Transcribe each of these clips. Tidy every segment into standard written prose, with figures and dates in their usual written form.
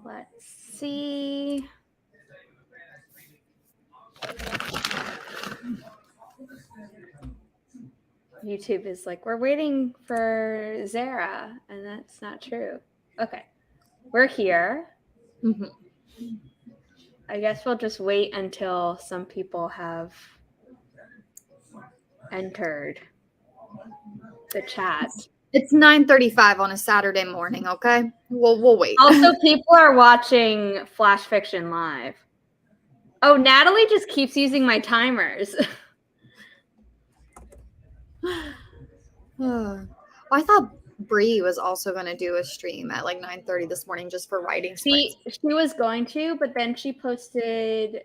Let's see. YouTube is like, we're waiting for Zara, and that's not true. Okay. We're here. Mm-hmm. I guess we'll just wait until some people have entered the chat. It's 9:35 on a Saturday morning, okay? We'll wait. Also, people are watching Flash Fiction Live. Oh, Natalie just keeps using my timers. I thought Bree was also going to do a stream at like 9:30 this morning just for writing. She was going to, but then she posted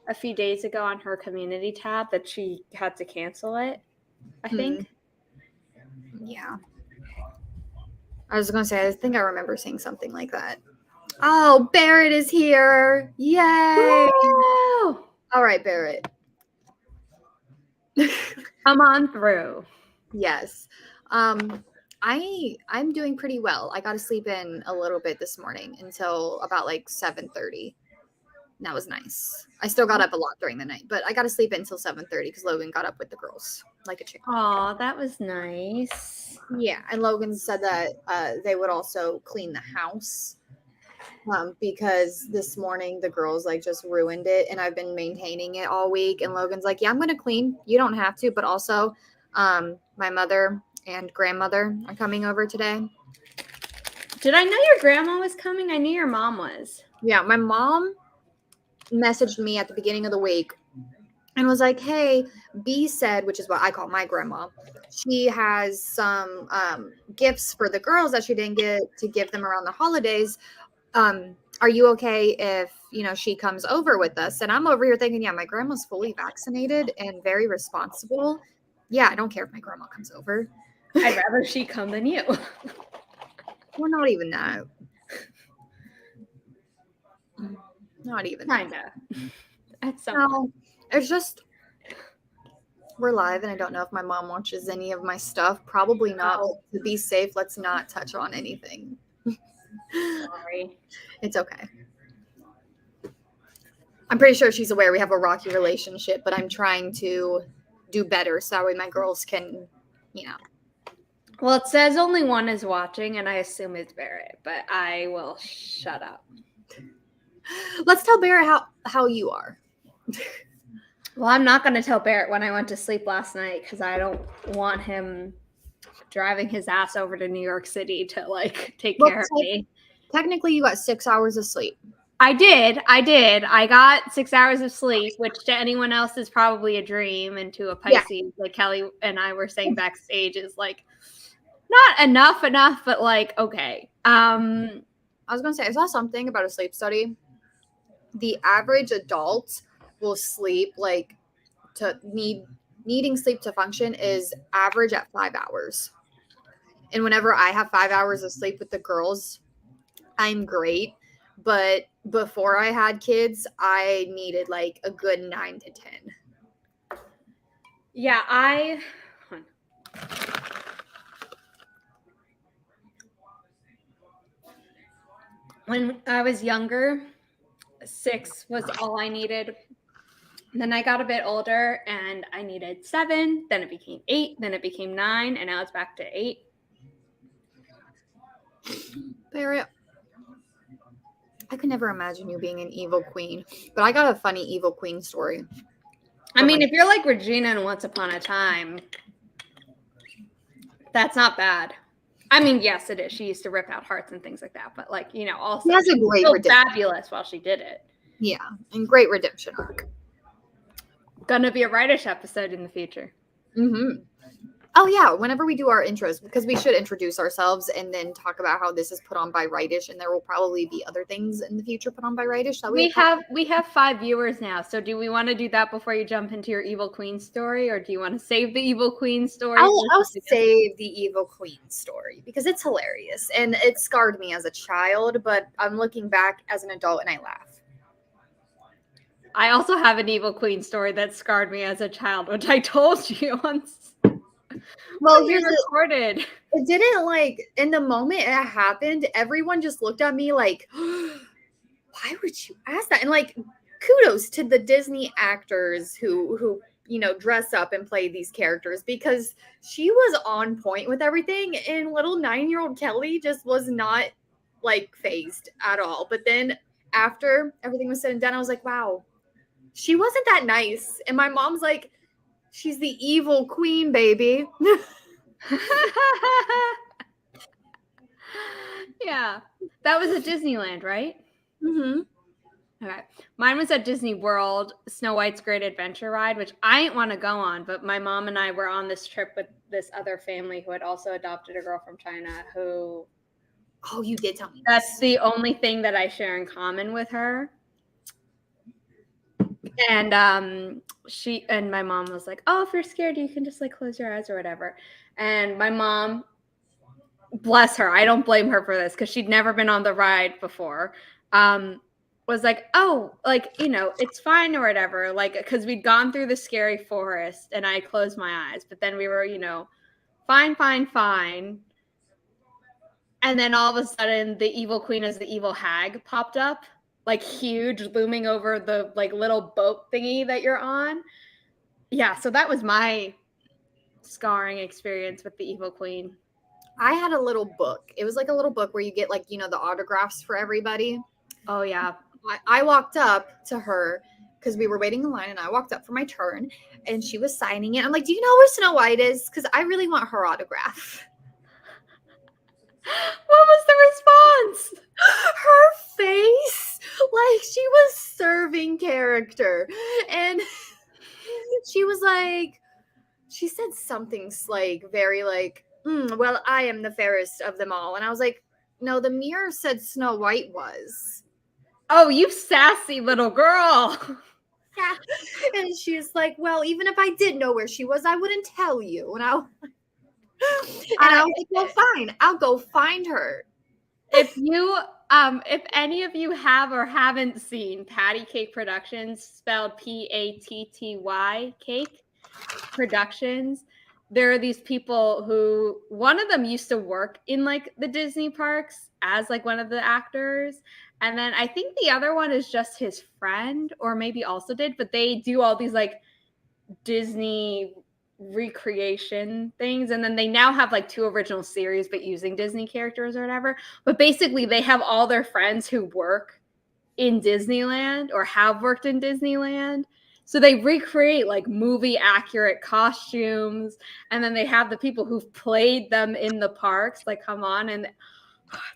a few days ago on her community tab that she had to cancel it, I think. Yeah. I was going to say, I think I remember seeing something like that. Oh, Barrett is here. Yay. Woo! All right, Barrett. Come on through. Yes. I'm doing pretty well. I got to sleep in a little bit this morning until about like 7:30. That was nice. I still got up a lot during the night, but I got to sleep in until 7:30 because Logan got up with the girls like a chick. Aw, that was nice. Yeah, and Logan said that they would also clean the house because this morning the girls like just ruined it, and I've been maintaining it all week. And Logan's like, "Yeah, I'm gonna clean. You don't have to, but also, my mother and grandmother are coming over today." Did I know your grandma was coming? I knew your mom was. Yeah, my mom messaged me at the beginning of the week and was like, "Hey, B said," which is what I call my grandma, she has some gifts for the girls that she didn't get to give them around the holidays. Are you okay if, she comes over with us? And I'm over here thinking, yeah, my grandma's fully vaccinated and very responsible. Yeah, I don't care if my grandma comes over. I'd rather she come than you. We're not even that. Not even. Kinda. No, it's just we're live, and I don't know if my mom watches any of my stuff. Probably not. But to be safe, let's not touch on anything. Sorry. It's okay. I'm pretty sure she's aware we have a rocky relationship, but I'm trying to do better so that way my girls can, Well, it says only one is watching, and I assume it's Barrett, but I will shut up. Let's tell Barrett how you are. Well, I'm not going to tell Barrett when I went to sleep last night because I don't want him driving his ass over to New York City to take care of me. Technically, you got 6 hours of sleep. I did. I got 6 hours of sleep, which to anyone else is probably a dream, and to a Pisces, like Kelly and I were saying backstage, is not enough, but okay. I was going to say, I saw something about a sleep study. The average adult will sleep needing sleep to function is average at 5 hours. And whenever I have 5 hours of sleep with the girls, I'm great. But before I had kids, I needed a good 9 to 10. Yeah, when I was younger, 6 was all I needed. Then I got a bit older and I needed 7. Then it became 8. Then it became 9. And now it's back to 8. Barrett, I could never imagine you being an evil queen. But I got a funny evil queen story. I mean, if you're like Regina in Once Upon a Time, that's not bad. I mean, yes, it is. She used to rip out hearts and things like that. But also she has a great redemption. Fabulous while she did it. Yeah, and great redemption arc. Gonna be a write-ish episode in the future. Mm-hmm. Oh yeah, whenever we do our intros, because we should introduce ourselves and then talk about how this is put on by Write-ish, and there will probably be other things in the future put on by Write-ish. We have 5 viewers now, so do we want to do that before you jump into your evil queen story, or do you want to save the evil queen story? I'll save the evil queen story because it's hilarious and it scarred me as a child, but I'm looking back as an adult and I laugh. I also have an evil queen story that scarred me as a child, which I told you once. Well, We recorded. It didn't like in the moment it happened, everyone just looked at me like, why would you ask that? And like, kudos to the Disney actors who dress up and play these characters, because she was on point with everything, and little 9-year-old Kelli just was not like phased at all. But then after everything was said and done, I was like, wow, she wasn't that nice. And my mom's like, she's the evil queen, baby. Yeah, that was at Disneyland, right? Mm-hmm. Okay, mine was at Disney World, Snow White's Great Adventure Ride, which I didn't want to go on, but my mom and I were on this trip with this other family who had also adopted a girl from China who... Oh, you did tell me. That's the only thing that I share in common with her. And she and my mom was like, oh, if you're scared, you can just like close your eyes or whatever. And my mom, bless her, I don't blame her for this because she'd never been on the ride before, was like, oh, like, it's fine or whatever, like, because we'd gone through the scary forest and I closed my eyes, but then we were, fine. And then all of a sudden the evil queen as the evil hag popped up, like huge, looming over the like little boat thingy that you're on. Yeah, so that was my scarring experience with the evil queen. I had a little book. It was like a little book where you get like, the autographs for everybody. Oh, yeah. I walked up to her because we were waiting in line, and I walked up for my turn, and she was signing it. I'm like, do you know where Snow White is? Because I really want her autograph. What was the response? Her face, like she was serving character. And she was like, she said something like very like, well, I am the fairest of them all. And I was like, no, the mirror said Snow White was. Oh, you sassy little girl. Yeah. And she's like, well, even if I did know where she was, I wouldn't tell you. And I was like, well, fine, I'll go find her. If any of you have or haven't seen Patty Cake Productions, spelled Patty Cake Productions, there are these people who, one of them used to work in like the Disney parks as like one of the actors. And then I think the other one is just his friend, or maybe also did, but they do all these like Disney recreation things. And then they now have like 2 original series, but using Disney characters or whatever. But basically they have all their friends who work in Disneyland or have worked in Disneyland. So they recreate like movie accurate costumes. And then they have the people who've played them in the parks, like come on. And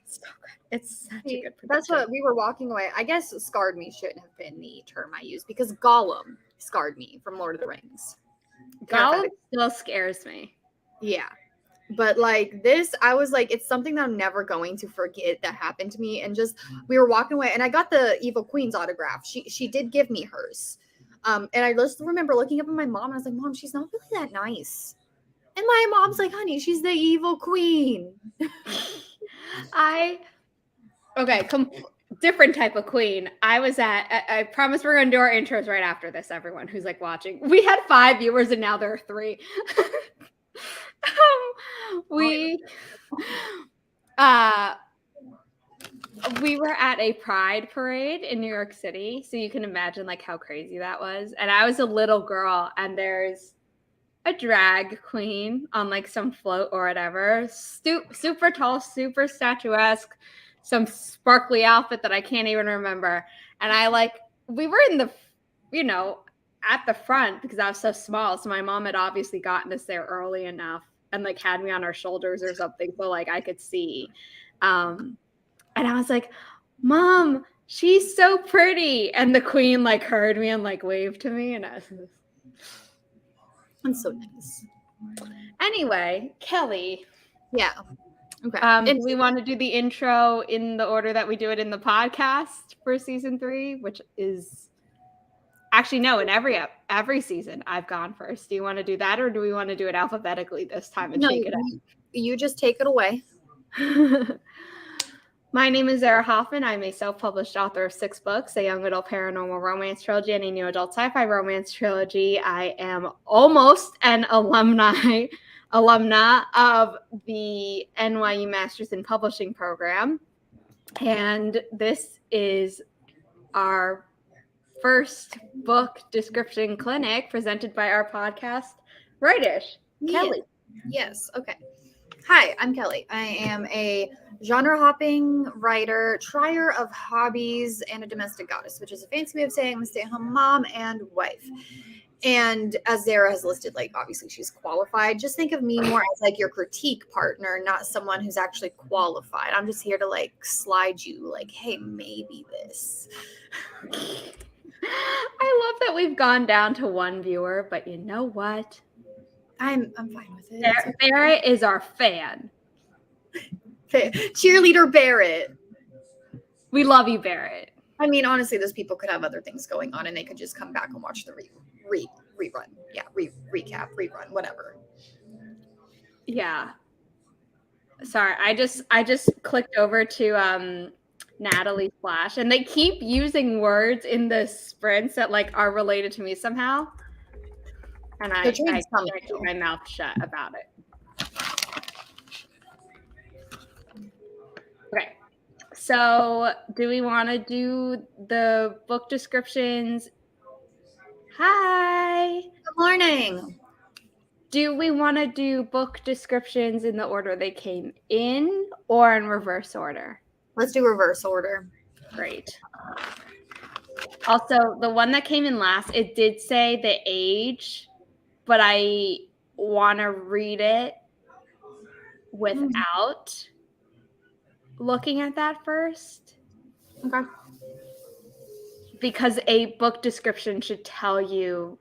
it's so good. It's such a good production. That's what we were walking away. I guess scarred me shouldn't have been the term I used, because Gollum scarred me from Lord of the Rings. Gollum still scares me. Yeah. But like this, I was like, it's something that I'm never going to forget that happened to me. And just, we were walking away, and I got the Evil Queen's autograph. She did give me hers. And I just remember looking up at my mom, and I was like, Mom, she's not really that nice. And my mom's like, honey, she's the evil queen. Different type of queen. I promise we're going to do our intros right after this, everyone who's like watching. We had 5 viewers and now there are 3. We were at a pride parade in New York City. So you can imagine like how crazy that was. And I was a little girl, and there's a drag queen on like some float or whatever, super tall, super statuesque, some sparkly outfit that I can't even remember. And we were in the, at the front because I was so small. So my mom had obviously gotten us there early enough and like had me on her shoulders or something. So like I could see. And I was like, Mom, she's so pretty. And the queen like heard me and like waved to me. And I was That's so nice. Anyway, Kelli. Yeah. Okay. Do we want to do the intro in the order that we do it in the podcast for season 3, which is actually no, in every season I've gone first. Do you want to do that, or do we want to do it alphabetically this time and take it out? You just take it away. My name is Zara Hoffman. I'm a self-published author of 6 books, a young adult paranormal romance trilogy, and a new adult sci-fi romance trilogy. I am almost an alumni alumna of the NYU Masters in Publishing program. And this is our first book description clinic presented by our podcast, Rightish. Kelli. Yes. Okay. Hi, I'm Kelli. I am a genre hopping writer, trier of hobbies, and a domestic goddess, which is a fancy way of saying I'm a stay-at-home mom and wife. And as Zara has listed, like, obviously she's qualified. Just think of me more as like your critique partner, not someone who's actually qualified. I'm just here to like slide you like, hey, maybe this. I love that we've gone down to one viewer, but you know what? I'm fine with it. Barrett is our fan. Cheerleader Barrett. We love you, Barrett. I mean, honestly, those people could have other things going on and they could just come back and watch the rerun. Yeah, recap, rerun, whatever. Yeah. Sorry, I just clicked over to Natalie Flash, and they keep using words in the sprints that like are related to me somehow. And I keep my mouth shut about it. Okay. So do we want to do the book descriptions? Hi. Good morning. Do we want to do book descriptions in the order they came in or in reverse order? Let's do reverse order. Great. Also, the one that came in last, it did say the age, but I want to read it without looking at that first. Okay. Because a book description should convey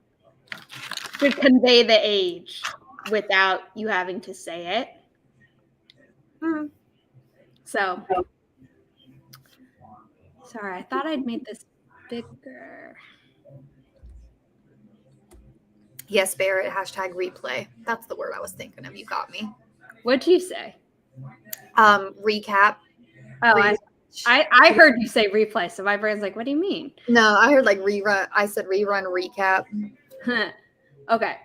the age without you having to say it. Mm-hmm. So, sorry, I thought I'd made this bigger. Yes, Barrett, hashtag replay. That's the word I was thinking of. You got me. What'd you say? Recap. Oh, I heard you say replay, so my brain's like, what do you mean? No, I heard like rerun. I said rerun, recap. Okay.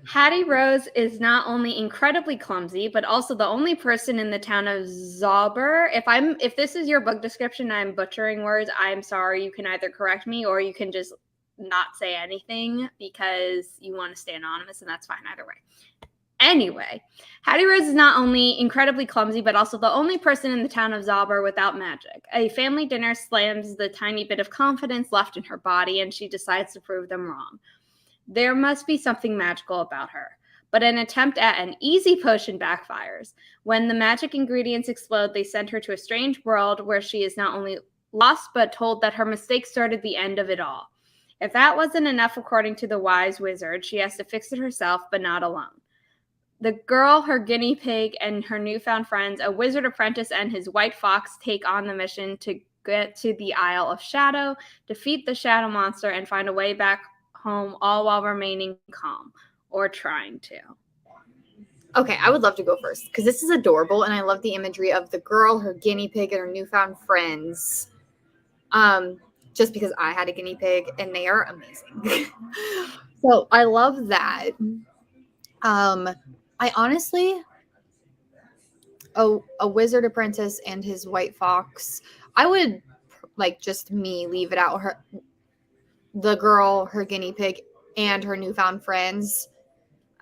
Hattie Rose is not only incredibly clumsy, but also the only person in the town of Zauber. If this is your book description, I'm butchering words, I'm sorry. You can either correct me or you can just not say anything because you want to stay anonymous, and that's fine either way. Anyway, Hattie Rose is not only incredibly clumsy, but also the only person in the town of Zauber without magic. A family dinner slams the tiny bit of confidence left in her body, and she decides to prove them wrong. There must be something magical about her. But an attempt at an easy potion backfires. When the magic ingredients explode, they send her to a strange world where she is not only lost, but told that her mistake started the end of it all. If that wasn't enough, according to the wise wizard, she has to fix it herself, but not alone. The girl, her guinea pig, and her newfound friends, a wizard apprentice and his white fox, take on the mission to get to the Isle of Shadow, defeat the shadow monster, and find a way back home, all while remaining calm, or trying to. Okay, I would love to go first because this is adorable, and I love the imagery of the girl, her guinea pig, and her newfound friends. Just because I had a guinea pig, and they are amazing. So I love that. I honestly, a wizard apprentice and his white fox, I would like just leave it out. The girl, her guinea pig, and her newfound friends.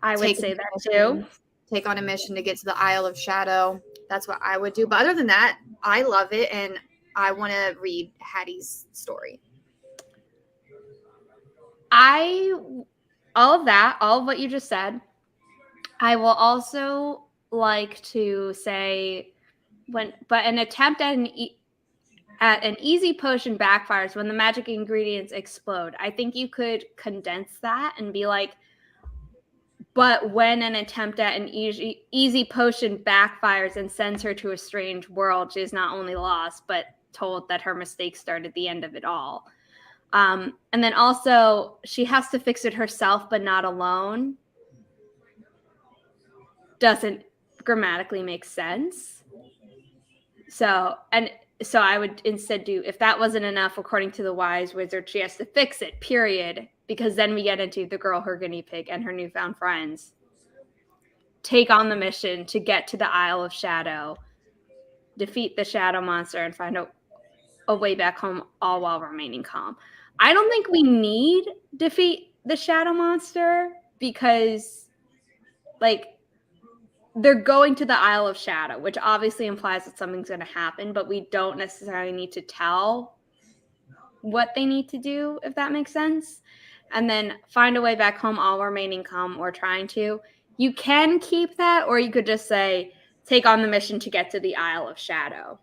I would say that too. Take on a mission to get to the Isle of Shadow. That's what I would do. But other than that, I love it, and I want to read Hattie's story. All of what you just said. I will also like to say but an attempt at an easy potion backfires when the magic ingredients explode. I think you could condense that and be like, but when an attempt at an easy potion backfires and sends her to a strange world, she is not only lost, but told that her mistake started the end of it all. And then also, she has to fix it herself, but not alone. Doesn't grammatically make sense. So I would instead do, if that wasn't enough, according to the wise wizard, she has to fix it, period. Because then we get into the girl, her guinea pig, and her newfound friends. take on the mission to get to the Isle of Shadow, defeat the shadow monster, and find a way back home, all while remaining calm. I don't think we need defeat the shadow monster because, like, they're going to the Isle of Shadow, which obviously implies that something's going to happen, but we don't necessarily need to tell what they need to do, if that makes sense. And then find a way back home, all remaining calm, or trying to. You can keep that, or you could just say, take on the mission to get to the Isle of Shadow.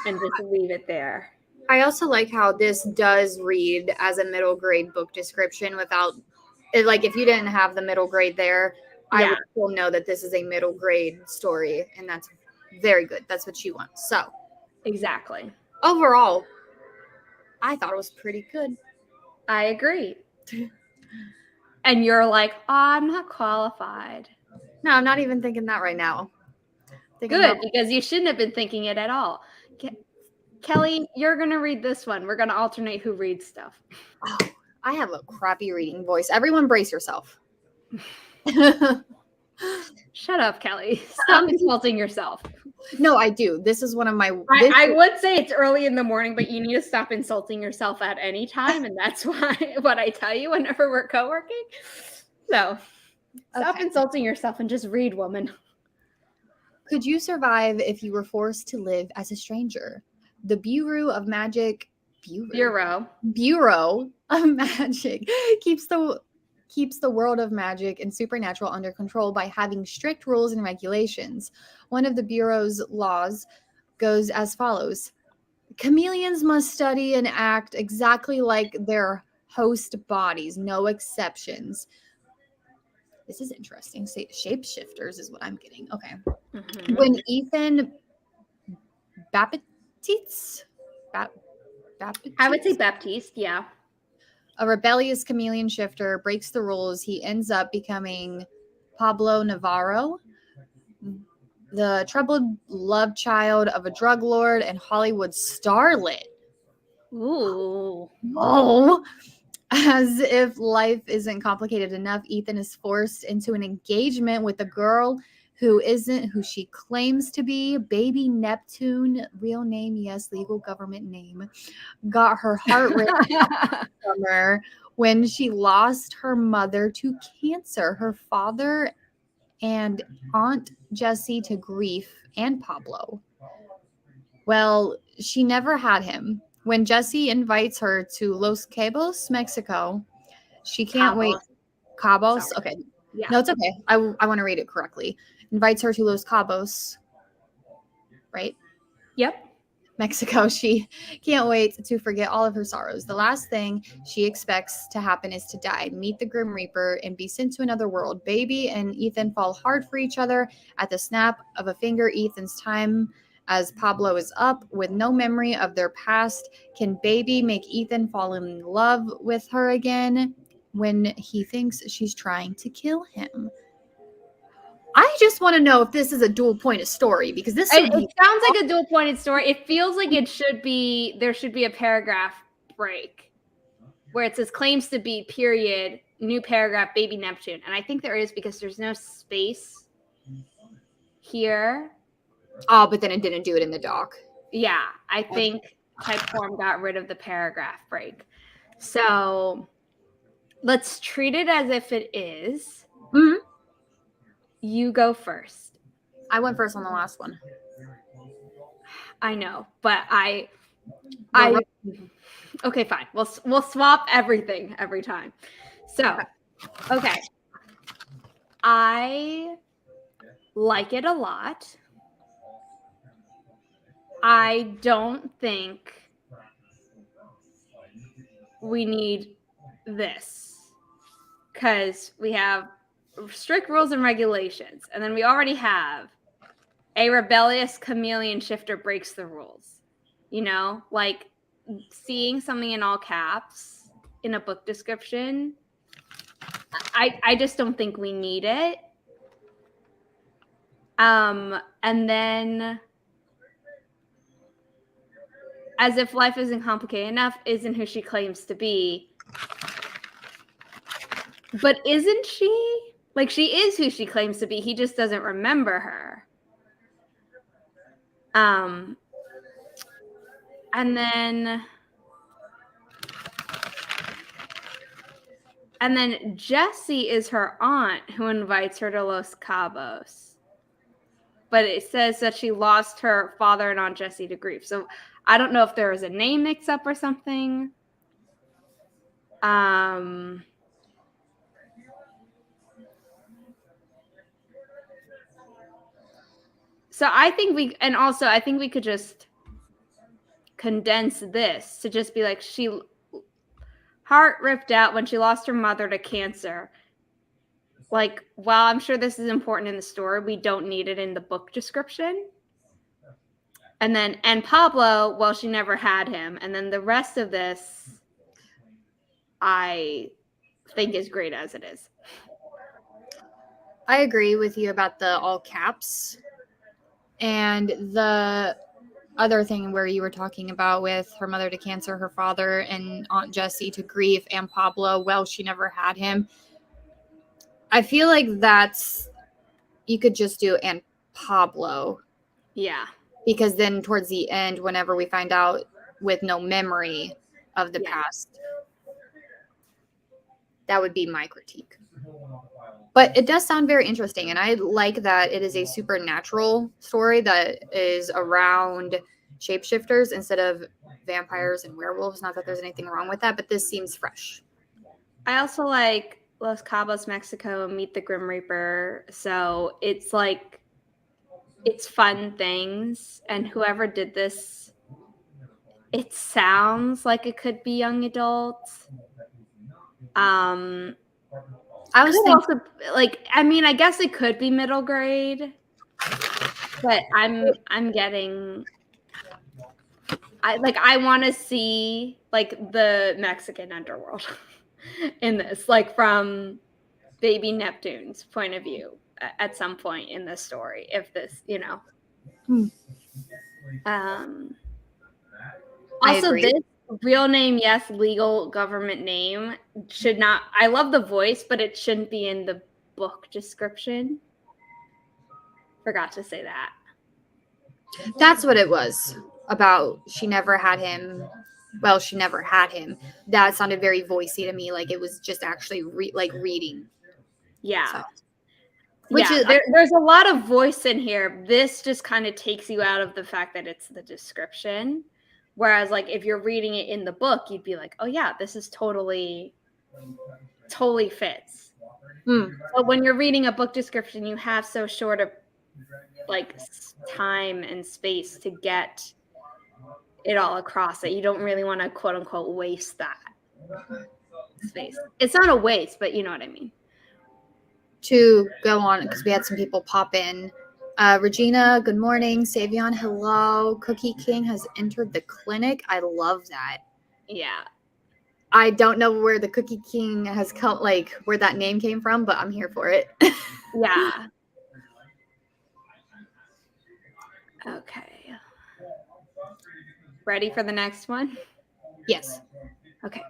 And just leave it there. I also like how this does read as a middle grade book description without, like, if you didn't have the middle grade there, I would still know that this is a middle grade story, and that's very good. That's what you want. So, exactly. Overall, I thought it was pretty good. I agree. And you're like, oh, I'm not qualified. No, I'm not even thinking that right now. Good, because you shouldn't have been thinking it at all. Kelly, you're going to read this one. We're going to alternate who reads stuff. Oh, I have a crappy reading voice. Everyone brace yourself. Shut up, Kelly. Stop insulting yourself. No, I do. This is one of my... I would say it's early in the morning, but you need to stop insulting yourself at any time, and that's why what I tell you whenever we're co-working. So, stop insulting yourself and just read, woman. Could you survive if you were forced to live as a stranger? The Bureau of Magic keeps the world of magic and supernatural under control by having strict rules and regulations. One of the Bureau's laws goes as follows. Chameleons must study and act exactly like their host bodies, no exceptions. This is interesting. Shapeshifters is what I'm getting. Okay. Mm-hmm. When Ethan Baptiste? I would say Baptiste, yeah. A rebellious chameleon shifter breaks the rules. He ends up becoming Pablo Navarro, the troubled love child of a drug lord and Hollywood starlet. Ooh. Oh. As if life isn't complicated enough, Ethan is forced into an engagement with a girl who isn't who she claims to be. Baby Neptune, real name, yes, legal government name, got her heart ripped from her when she lost her mother to cancer, her father and Aunt Jessie to grief, and Pablo. Well, she never had him. When Jessie invites her to Los Cabos, Mexico, she can't wait. Cabos? Sorry. Okay. Yeah. No, it's okay. I want to read it correctly. Invites her to Los Cabos, right? Yep. Mexico. She can't wait to forget all of her sorrows. The last thing she expects to happen is to die, meet the Grim Reaper, and be sent to another world. Baby and Ethan fall hard for each other at the snap of a finger. Ethan's time as Pablo is up with no memory of their past. Can Baby make Ethan fall in love with her again when he thinks she's trying to kill him? I just want to know if this is a dual-pointed story, because this it sounds like a dual-pointed story. It feels like there should be a paragraph break where it says claims to be period, new paragraph, Baby Neptune. And I think there is because there's no space here. Oh, but then it didn't do it in the doc. Yeah, I think Typeform got rid of the paragraph break. So let's treat it as if it is. Mm-hmm. You go first. I went first on the last one. I know, but okay, fine. We'll swap everything every time. So, okay. I like it a lot. I don't think we need this because we have strict rules and regulations, and then we already have a rebellious chameleon shifter breaks the rules. You know, like seeing something in all caps in a book description, I just don't think we need it. And then as if life isn't complicated enough, isn't who she claims to be. But isn't she? Like, she is who she claims to be. He just doesn't remember her. And then Jessie is her aunt who invites her to Los Cabos. But it says that she lost her father and Aunt Jessie to grief. So I don't know if there was a name mix-up or something. So I think we could just condense this to just be like, she heart ripped out when she lost her mother to cancer. Like, while I'm sure this is important in the story, we don't need it in the book description. And Pablo, well, she never had him. And then the rest of this, I think, is great as it is. I agree with you about the all caps. And the other thing where you were talking about with her mother to cancer, her father, and Aunt Jessie to grief, and Pablo, well, she never had him. I feel like you could just do and Pablo. Yeah. Because then towards the end, whenever we find out with no memory of the past, that would be my critique. But it does sound very interesting. And I like that it is a supernatural story that is around shapeshifters instead of vampires and werewolves. Not that there's anything wrong with that, but this seems fresh. I also like Los Cabos, Mexico, Meet the Grim Reaper. So it's like, it's fun things. And whoever did this, it sounds like it could be young adults. I was thinking, I guess it could be middle grade, but I'm getting, I want to see like the Mexican underworld in this, like from baby Neptune's point of view at some point in this story, if this, also this real name, yes, legal government name should not, I love the voice, but it shouldn't be in the book description. Forgot to say that. That's what it was about. She never had him. Well, she never had him. That sounded very voicey to me, like it was just actually reading. Yeah. So. There's a lot of voice in here. This just kind of takes you out of the fact that it's the description. Whereas, like, if you're reading it in the book, you'd be like, oh, yeah, this is totally fits. But when you're reading a book description, you have so short of, like, time and space to get it all across that you don't really want to, quote unquote, waste that space. It's not a waste, but you know what I mean. To go on, because we had some people pop in. Regina, good morning. Savion, hello. Cookie King has entered the clinic. I love that. Yeah. I don't know where the Cookie King has come, like where that name came from, but I'm here for it. Yeah. Okay. Ready for the next one? Yes. Okay.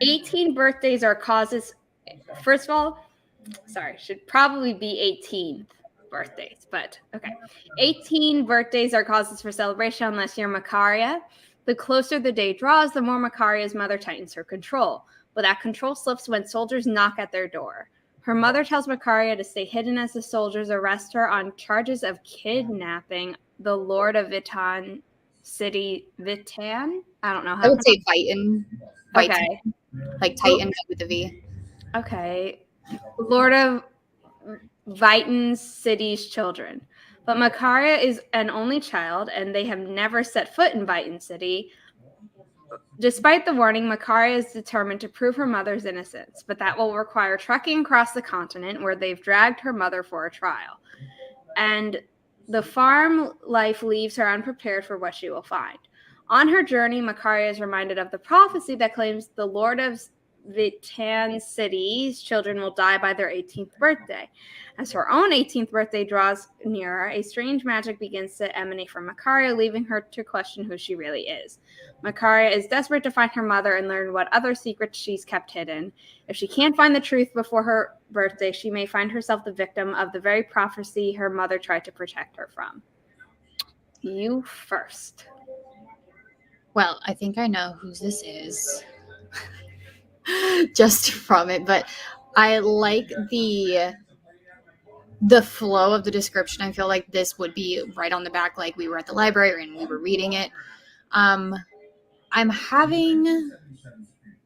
18 birthdays are causes. First of all, should probably be 18th birthdays, but okay. 18 birthdays are causes for celebration unless you're Macaria. The closer the day draws, the more Macaria's mother tightens her control. But that control slips when soldiers knock at their door. Her mother tells Macaria to stay hidden as the soldiers arrest her on charges of kidnapping the Lord of Vitan City. Vitan? I don't know how. I would say Vitan. Okay. Like Titan with a V. Okay. Lord of Vitan City's children. But Macaria is an only child, and they have never set foot in Vitan City. Despite the warning, Macaria is determined to prove her mother's innocence, but that will require trekking across the continent where they've dragged her mother for a trial. And the farm life leaves her unprepared for what she will find. On her journey, Macaria is reminded of the prophecy that claims the Lord of Vitan cities, children will die by their 18th birthday. As her own 18th birthday draws nearer, a strange magic begins to emanate from Makaria, leaving her to question who she really is. Makaria is desperate to find her mother and learn what other secrets she's kept hidden. If she can't find the truth before her birthday, she may find herself the victim of the very prophecy her mother tried to protect her from. You first. Well, I think I know who this is just from it, but I like the flow of the description. I feel like this would be right on the back, like we were at the library and we were reading it. I'm having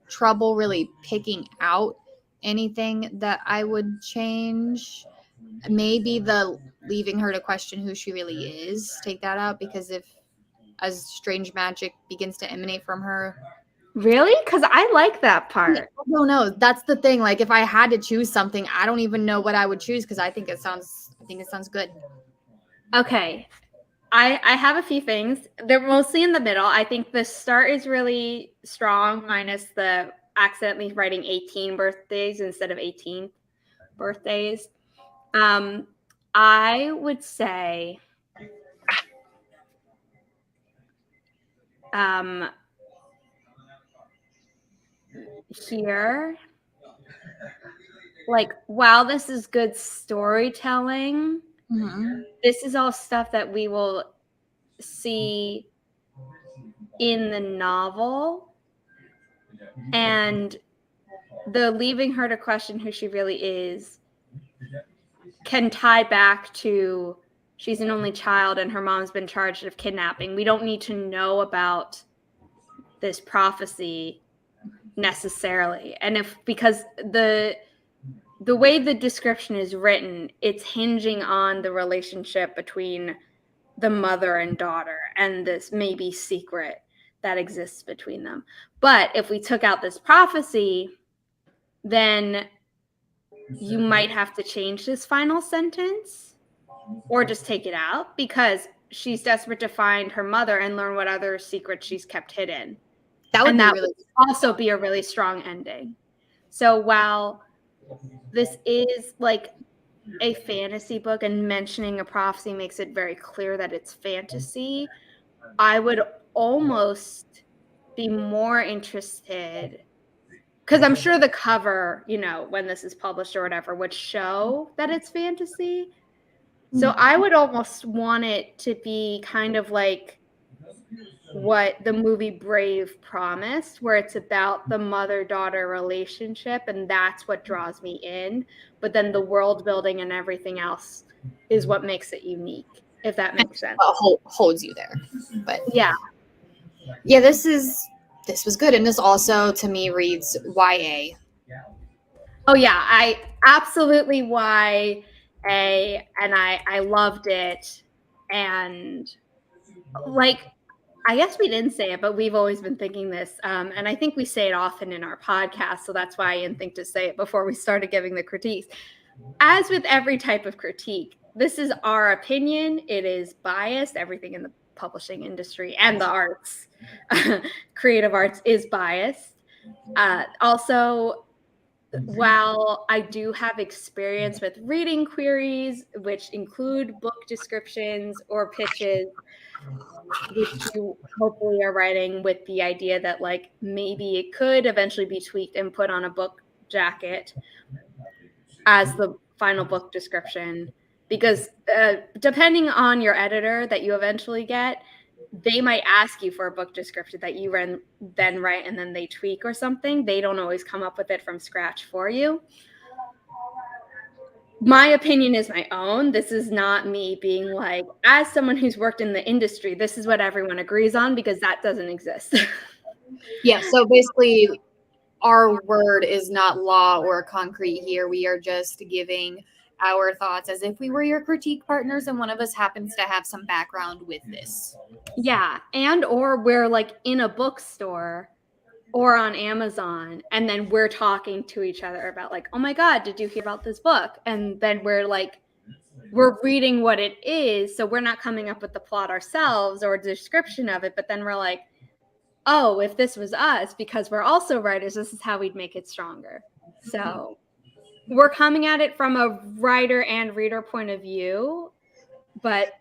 trouble really picking out anything that I would change. Maybe the leaving her to question who she really is, take that out, because if as strange magic begins to emanate from her. Really? Because I like that part. No, that's the thing. Like, if I had to choose something, I don't even know what I would choose because I think it sounds good. Okay. I have a few things. They're mostly in the middle. I think the start is really strong, minus the accidentally writing 18 birthdays instead of 18 birthdays. I would say here, like, while this is good storytelling, this is all stuff that we will see in the novel, and the leaving her to question who she really is can tie back to she's an only child and her mom's been charged of kidnapping. We don't need to know about this prophecy necessarily. And because the way the description is written, it's hinging on the relationship between the mother and daughter and this maybe secret that exists between them. But if we took out this prophecy, then you might have to change this final sentence or just take it out, because she's desperate to find her mother and learn what other secrets she's kept hidden. That would also be a really strong ending. So while this is like a fantasy book and mentioning a prophecy makes it very clear that it's fantasy, I would almost be more interested, because I'm sure the cover, when this is published or whatever, would show that it's fantasy. So I would almost want it to be kind of like what the movie Brave promised, where it's about the mother-daughter relationship, and that's what draws me in. But then the world building and everything else is what makes it unique, if that makes sense. Holds you there. But yeah, this was good, and this also to me reads YA. Oh yeah, I absolutely YA, and I loved it. And like, I guess we didn't say it, but we've always been thinking this, and I think we say it often in our podcast, so that's why I didn't think to say it before we started giving the critiques. As with every type of critique, this is our opinion. It is biased. Everything in the publishing industry and the arts, creative arts, is biased. Also, while I do have experience with reading queries, which include book descriptions or pitches, which you hopefully are writing with the idea that like maybe it could eventually be tweaked and put on a book jacket as the final book description, because depending on your editor that you eventually get, they might ask you for a book description that you then write and then they tweak or something. They don't always come up with it from scratch for you. My opinion is my own. This is not me being like, as someone who's worked in the industry, this is what everyone agrees on, because that doesn't exist. Yeah, so basically our word is not law or concrete here. We are just giving our thoughts as if we were your critique partners and one of us happens to have some background with this. Yeah, and or we're like in a bookstore or on Amazon, and then we're talking to each other about like, oh my God, did you hear about this book? And then we're reading what it is, so we're not coming up with the plot ourselves or a description of it, but then we're like, oh, if this was us, because we're also writers, this is how we'd make it stronger. So we're coming at it from a writer and reader point of view, but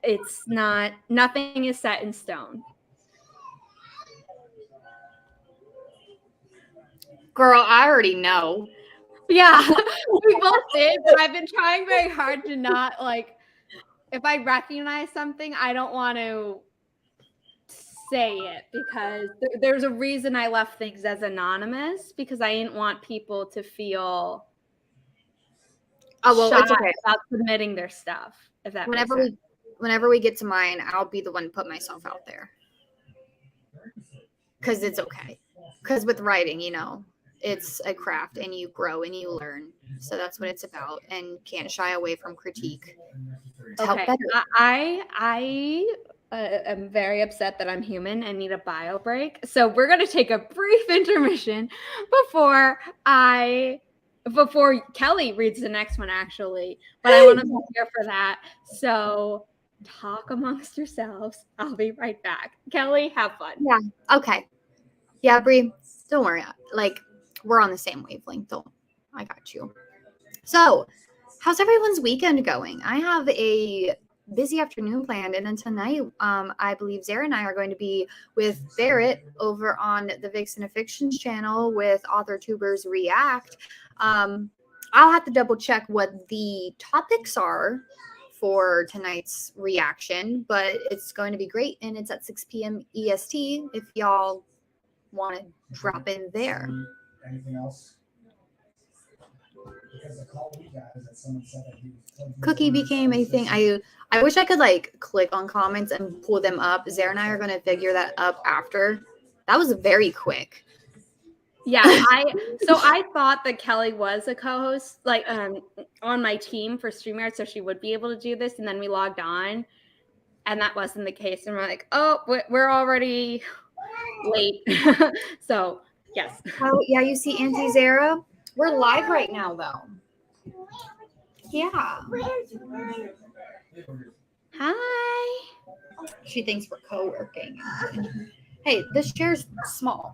it's not, nothing is set in stone. Girl, I already know. Yeah, we both did, but I've been trying very hard to not, like, if I recognize something, I don't want to say it, because there's a reason I left things as anonymous, because I didn't want people to feel shy It's okay about submitting their stuff. If that makes sense. Whenever we get to mine, I'll be the one to put myself out there, because it's okay. Because with writing, it's a craft, and you grow and you learn. So that's what it's about, and can't shy away from critique. Okay, I am very upset that I'm human and need a bio break. So we're going to take a brief intermission before Kelli reads the next one, actually. But I want to be here for that. So talk amongst yourselves. I'll be right back. Kelli, have fun. Yeah. Okay. Yeah, Brie, don't worry. Like, we're on the same wavelength. I got you. So, how's everyone's weekend going? I have a busy afternoon planned, and then tonight, I believe Zara and I are going to be with Barrett over on the Vixen of Fictions channel with AuthorTubers React. I'll have to double check what the topics are for tonight's reaction, but it's going to be great, and it's at 6 p.m. EST if y'all want to drop in there. Anything else? Cookie became a thing. I wish I could like click on comments and pull them up. Zara and I are going to figure that up after. That was very quick. Yeah, I thought that Kelli was a co-host, like on my team for StreamYard, so she would be able to do this. And then we logged on, and that wasn't the case. And we're like, oh, we're already late. So yes. Oh yeah, you see Auntie Zara? We're live right now, though. Yeah. Hi. She thinks we're co-working. Hey, this chair's small.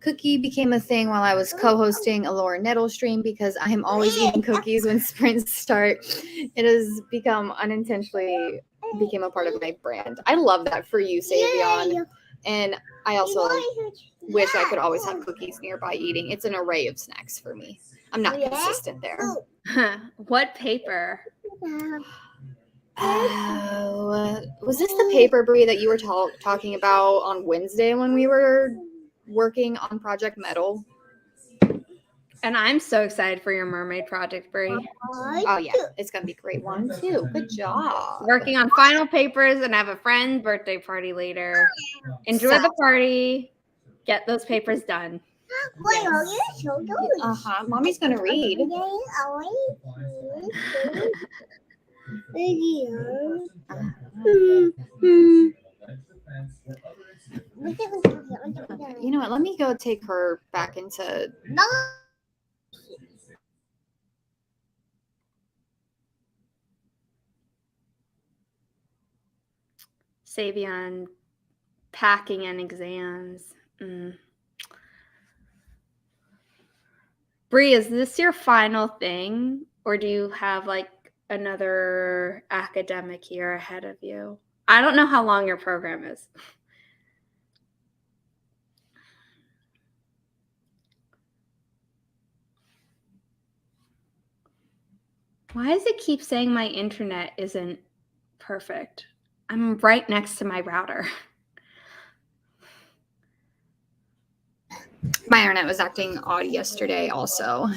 Cookie became a thing while I was co-hosting a Laura Nettle stream because I am always eating cookies when sprints start. It has unintentionally became a part of my brand. I love that for you, Savion. And I also wish I could always have cookies nearby eating. It's an array of snacks for me. I'm not consistent there. What paper? Was this the paper, Brie, that you were talking about on Wednesday when we were working on Project Metal? And I'm so excited for your mermaid project, Brie. Oh yeah, it's gonna be a great one too. Good job. Working on final papers, and have a friend's birthday party later. Enjoy the party. Get those papers done. Mommy's gonna read. You know what? Let me go take her back into. Savion, packing and exams. Brie, is this your final thing, or do you have like another academic year ahead of you? I don't know how long your program is. Why does it keep saying my internet isn't perfect? I'm right next to my router. My internet was acting odd yesterday also.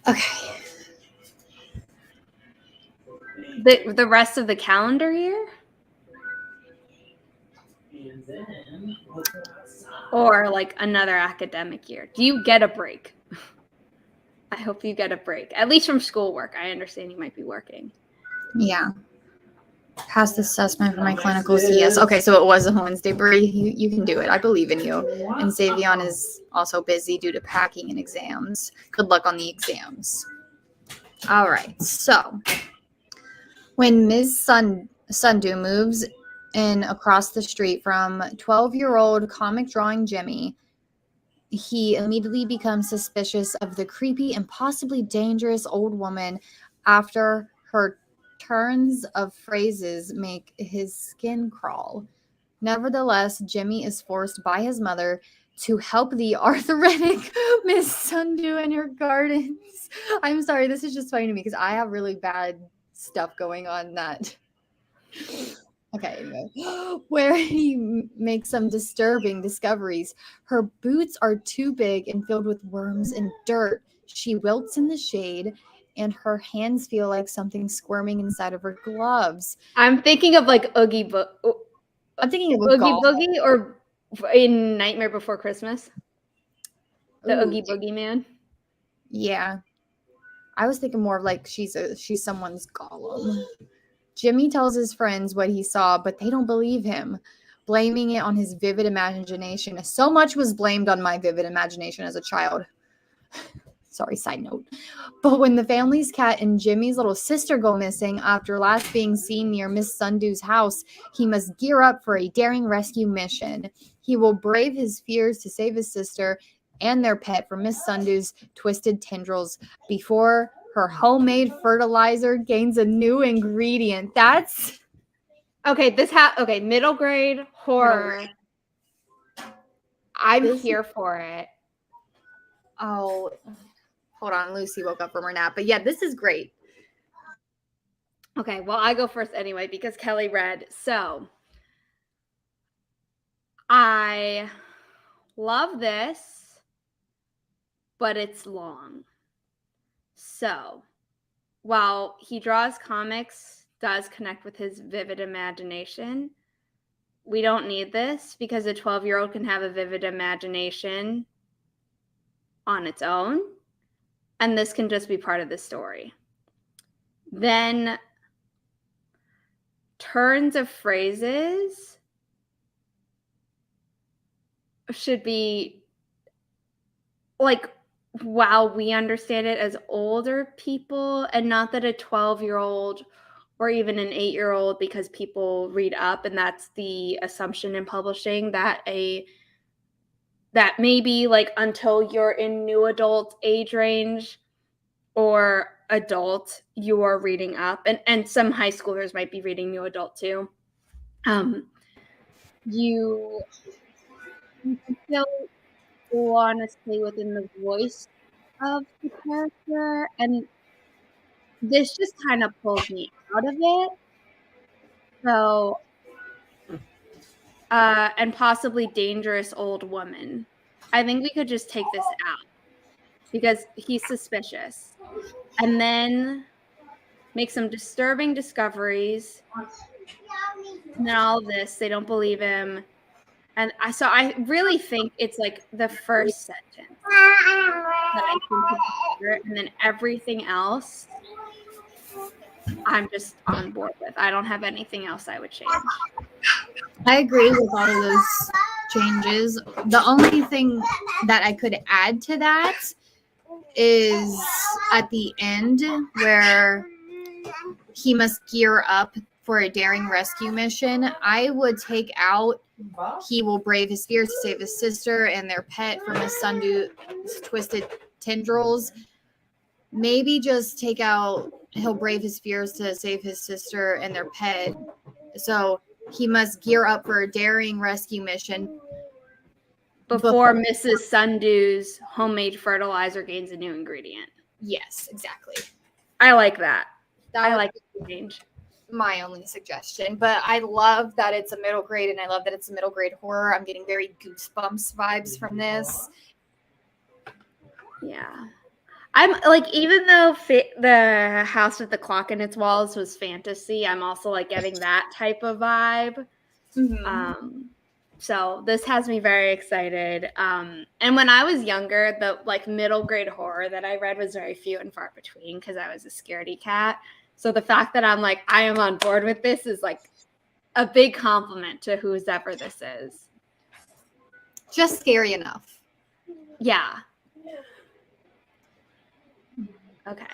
Okay. The rest of the calendar year? Or like another academic year? Do you get a break? I hope you get a break, at least from schoolwork. I understand you might be working. Yeah. Pass the assessment for my clinical CS. Okay, so it was a Wednesday, Brie. You can do it. I believe in you. And Savion is also busy due to packing and exams. Good luck on the exams. All right. So when Ms. Sundu moves and across the street from 12-year-old comic drawing Jimmy. He immediately becomes suspicious of the creepy and possibly dangerous old woman after her turns of phrases make his skin crawl. Nevertheless, Jimmy is forced by his mother to help the arthritic Miss Sundu in her gardens. I'm sorry, this is just funny to me because I have really bad stuff going on that. Okay, anyway, where he makes some disturbing discoveries. Her boots are too big and filled with worms and dirt. She wilts in the shade, and her hands feel like something squirming inside of her gloves. I'm thinking of like Oogie I'm thinking of a Oogie golf. Boogie or in Nightmare Before Christmas. The Ooh, Oogie Boogie Man. yeah. I was thinking more of like she's someone's golem. Jimmy tells his friends what he saw, but they don't believe him, blaming it on his vivid imagination. So much was blamed on my vivid imagination as a child. Sorry, side note. But when the family's cat and Jimmy's little sister go missing after last being seen near Miss Sundu's house, he must gear up for a daring rescue mission. He will brave his fears to save his sister and their pet from Miss Sundu's twisted tendrils before her homemade fertilizer gains a new ingredient. That's okay. Middle grade horror. I'm here for it. Oh, hold on. Lucy woke up from her nap. But yeah, this is great. Okay, well, I go first anyway because Kelli read. So I love this, but it's long. So while he draws comics, does connect with his vivid imagination, we don't need this because a 12-year-old can have a vivid imagination on its own, and this can just be part of the story. Then turns of phrases should be like while we understand it as older people, and not that a 12-year-old or even an 8-year-old, because people read up, and that's the assumption in publishing that maybe like until you're in new adult age range or adult, you are reading up, and some high schoolers might be reading new adult too. You still want to stay within the voice of the character, and this just kind of pulls me out of it. So, and possibly dangerous old woman. I think we could just take this out because he's suspicious, and then make some disturbing discoveries. And then all of this, they don't believe him. And I really think it's like the first sentence that I think is better, and then everything else I'm just on board with. I don't have anything else I would change. I agree with all of those changes. The only thing that I could add to that is at the end where he must gear up for a daring rescue mission. I would take out he will brave his fears to save his sister and their pet from his Sundu's twisted tendrils. Maybe just take out he'll brave his fears to save his sister and their pet. So he must gear up for a daring rescue mission before Mrs. Sundu's homemade fertilizer gains a new ingredient. Yes, exactly. I like that. I like the change. My only suggestion, but I love that it's a middle grade, and I love that it's a middle grade horror. I'm getting very Goosebumps vibes from this. Yeah. I'm like, even though the house with the clock in its walls was fantasy, I'm also like getting that type of vibe. Mm-hmm. So this has me very excited. And when I was younger, the like middle grade horror that I read was very few and far between because I was a scaredy cat. So the fact that I'm like, I am on board with this is like a big compliment to whoever this is. Just scary enough. Yeah. Okay.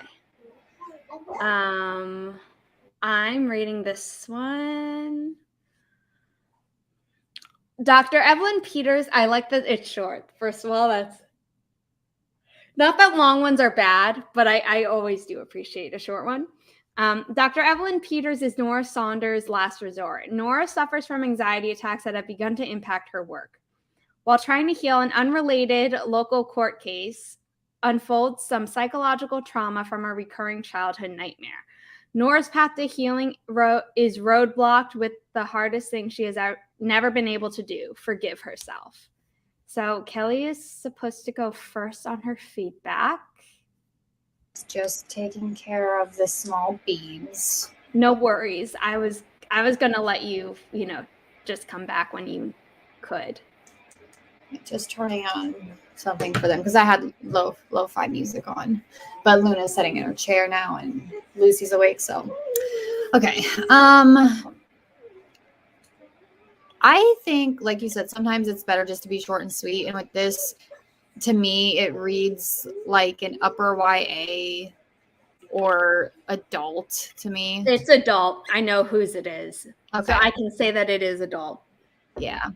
I'm reading this one. Dr. Evelyn Peters, I like that it's short. First of all, that's not that long ones are bad, but I always do appreciate a short one. Dr. Evelyn Peters is Nora Saunders' last resort. Nora suffers from anxiety attacks that have begun to impact her work. While trying to heal an unrelated local court case, unfolds some psychological trauma from a recurring childhood nightmare. Nora's path to healing is roadblocked with the hardest thing she has never been able to do, forgive herself. So Kelli is supposed to go first on her feedback. Just taking care of the small beans. No worries. I was gonna let you, just come back when you could. Just turning on something for them because I had lo-fi music on, but Luna's sitting in her chair now and Lucy's awake. So, okay. I think, like you said, sometimes it's better just to be short and sweet. And with this, to me, it reads like an upper YA or adult to me. It's adult. I know whose it is. Okay. So I can say that it is adult. Yeah.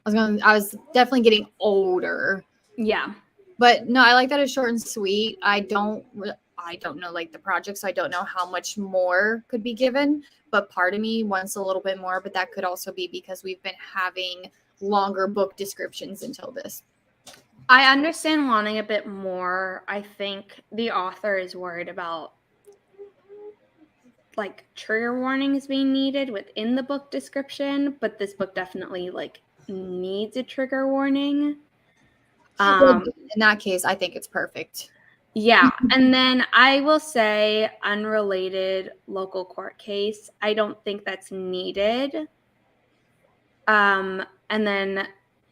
I was definitely getting older. Yeah. But no, I like that it's short and sweet. I don't know like the project, so I don't know how much more could be given. But part of me wants a little bit more, but that could also be because we've been having longer book descriptions until this. I understand wanting a bit more. I think the author is worried about like trigger warnings being needed within the book description, but this book definitely like needs a trigger warning. In that case, I think it's perfect. Yeah. And then I will say unrelated local court case. I don't think that's needed. And then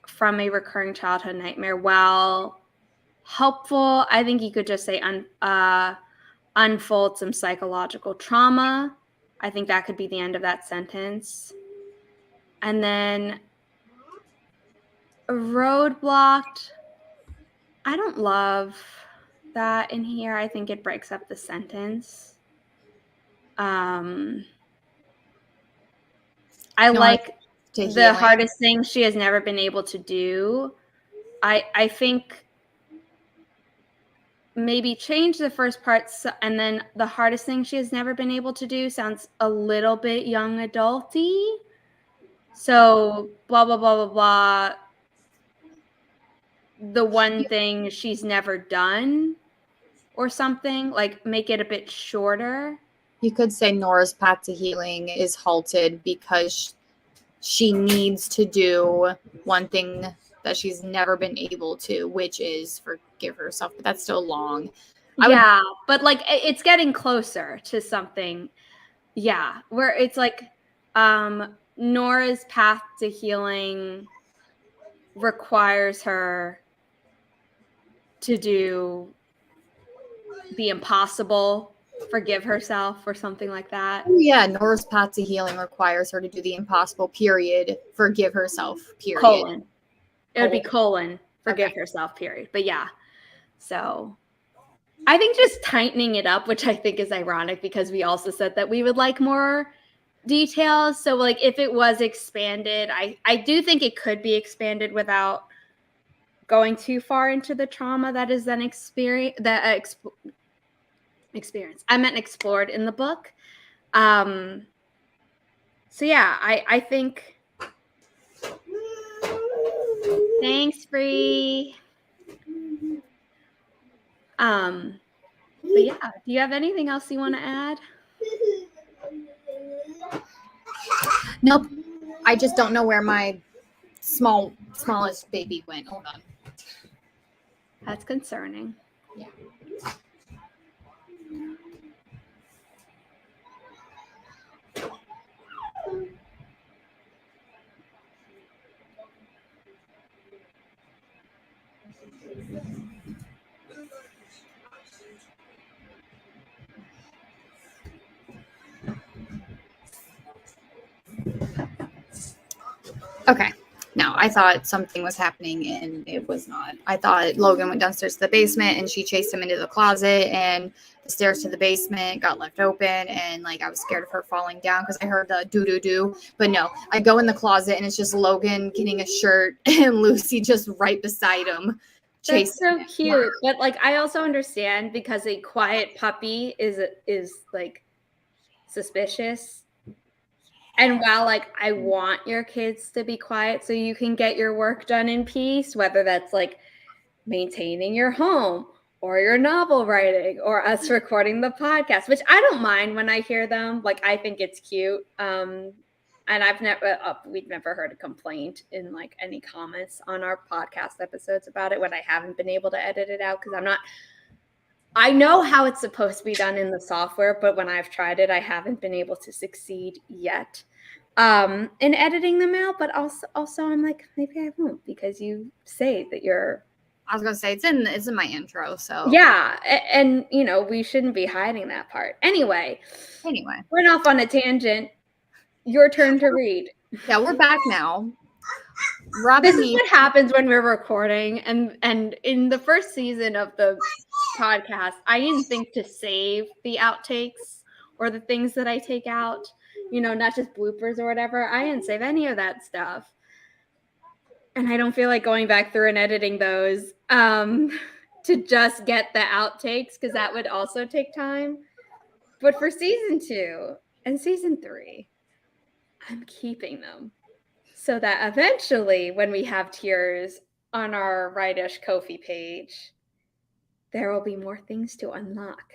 from a recurring childhood nightmare, while helpful, I think you could just say unfold some psychological trauma. I think that could be the end of that sentence. And then roadblocked. I don't love that in here. I think it breaks up the sentence. I like the hardest thing she has never been able to do. I think maybe change the first part, and then the hardest thing she has never been able to do sounds a little bit young adulty. So blah, blah, blah, blah, blah. The one thing she's never done or something, like make it a bit shorter. You could say Nora's path to healing is halted because she needs to do one thing that she's never been able to, which is forgive herself. But that's still long. But like it's getting closer to something. Yeah, where it's like Nora's path to healing requires her to do the impossible, forgive herself, or something like that. Yeah, Nora's path to healing requires her to do the impossible, period. Forgive herself, period. Colon. It would be colon, forgive herself, period. But yeah, so I think just tightening it up, which I think is ironic because we also said that we would like more details. So like if it was expanded, I do think it could be expanded without going too far into the trauma that is then experience. I meant explored in the book. So yeah, I think. Thanks, Bree. But yeah, do you have anything else you want to add? Nope. I just don't know where my smallest baby went. Hold on. That's concerning. Yeah. Okay, now I thought something was happening and it was not. I thought Logan went downstairs to the basement and she chased him into the closet, and the stairs to the basement got left open, and like I was scared of her falling down because I heard the do. But no, I go in the closet and it's just Logan getting a shirt and Lucy just right beside him. That's so cute. But like I also understand, because a quiet puppy is like suspicious. And while like I want your kids to be quiet so you can get your work done in peace, whether that's like maintaining your home or your novel writing or us recording the podcast, which I don't mind when I hear them. Like I think it's cute. And we've never heard a complaint in like any comments on our podcast episodes about it when I haven't been able to edit it out, because I know how it's supposed to be done in the software, but when I've tried it, I haven't been able to succeed yet in editing them out. But also I'm like, maybe I won't, because you say that you're. I was gonna say it's in my intro, so yeah, and you know we shouldn't be hiding that part. Anyway, we're off on a tangent. Your turn to read. Yeah, we're back now. This is what happens when we're recording, and in the first season of the podcast, I didn't think to save the outtakes or the things that I take out, you know, not just bloopers or whatever. I didn't save any of that stuff, and I don't feel like going back through and editing those to just get the outtakes, because that would also take time. But for season 2 and season 3, I'm keeping them, so that eventually when we have tiers on our Writish Ko-fi page, there will be more things to unlock.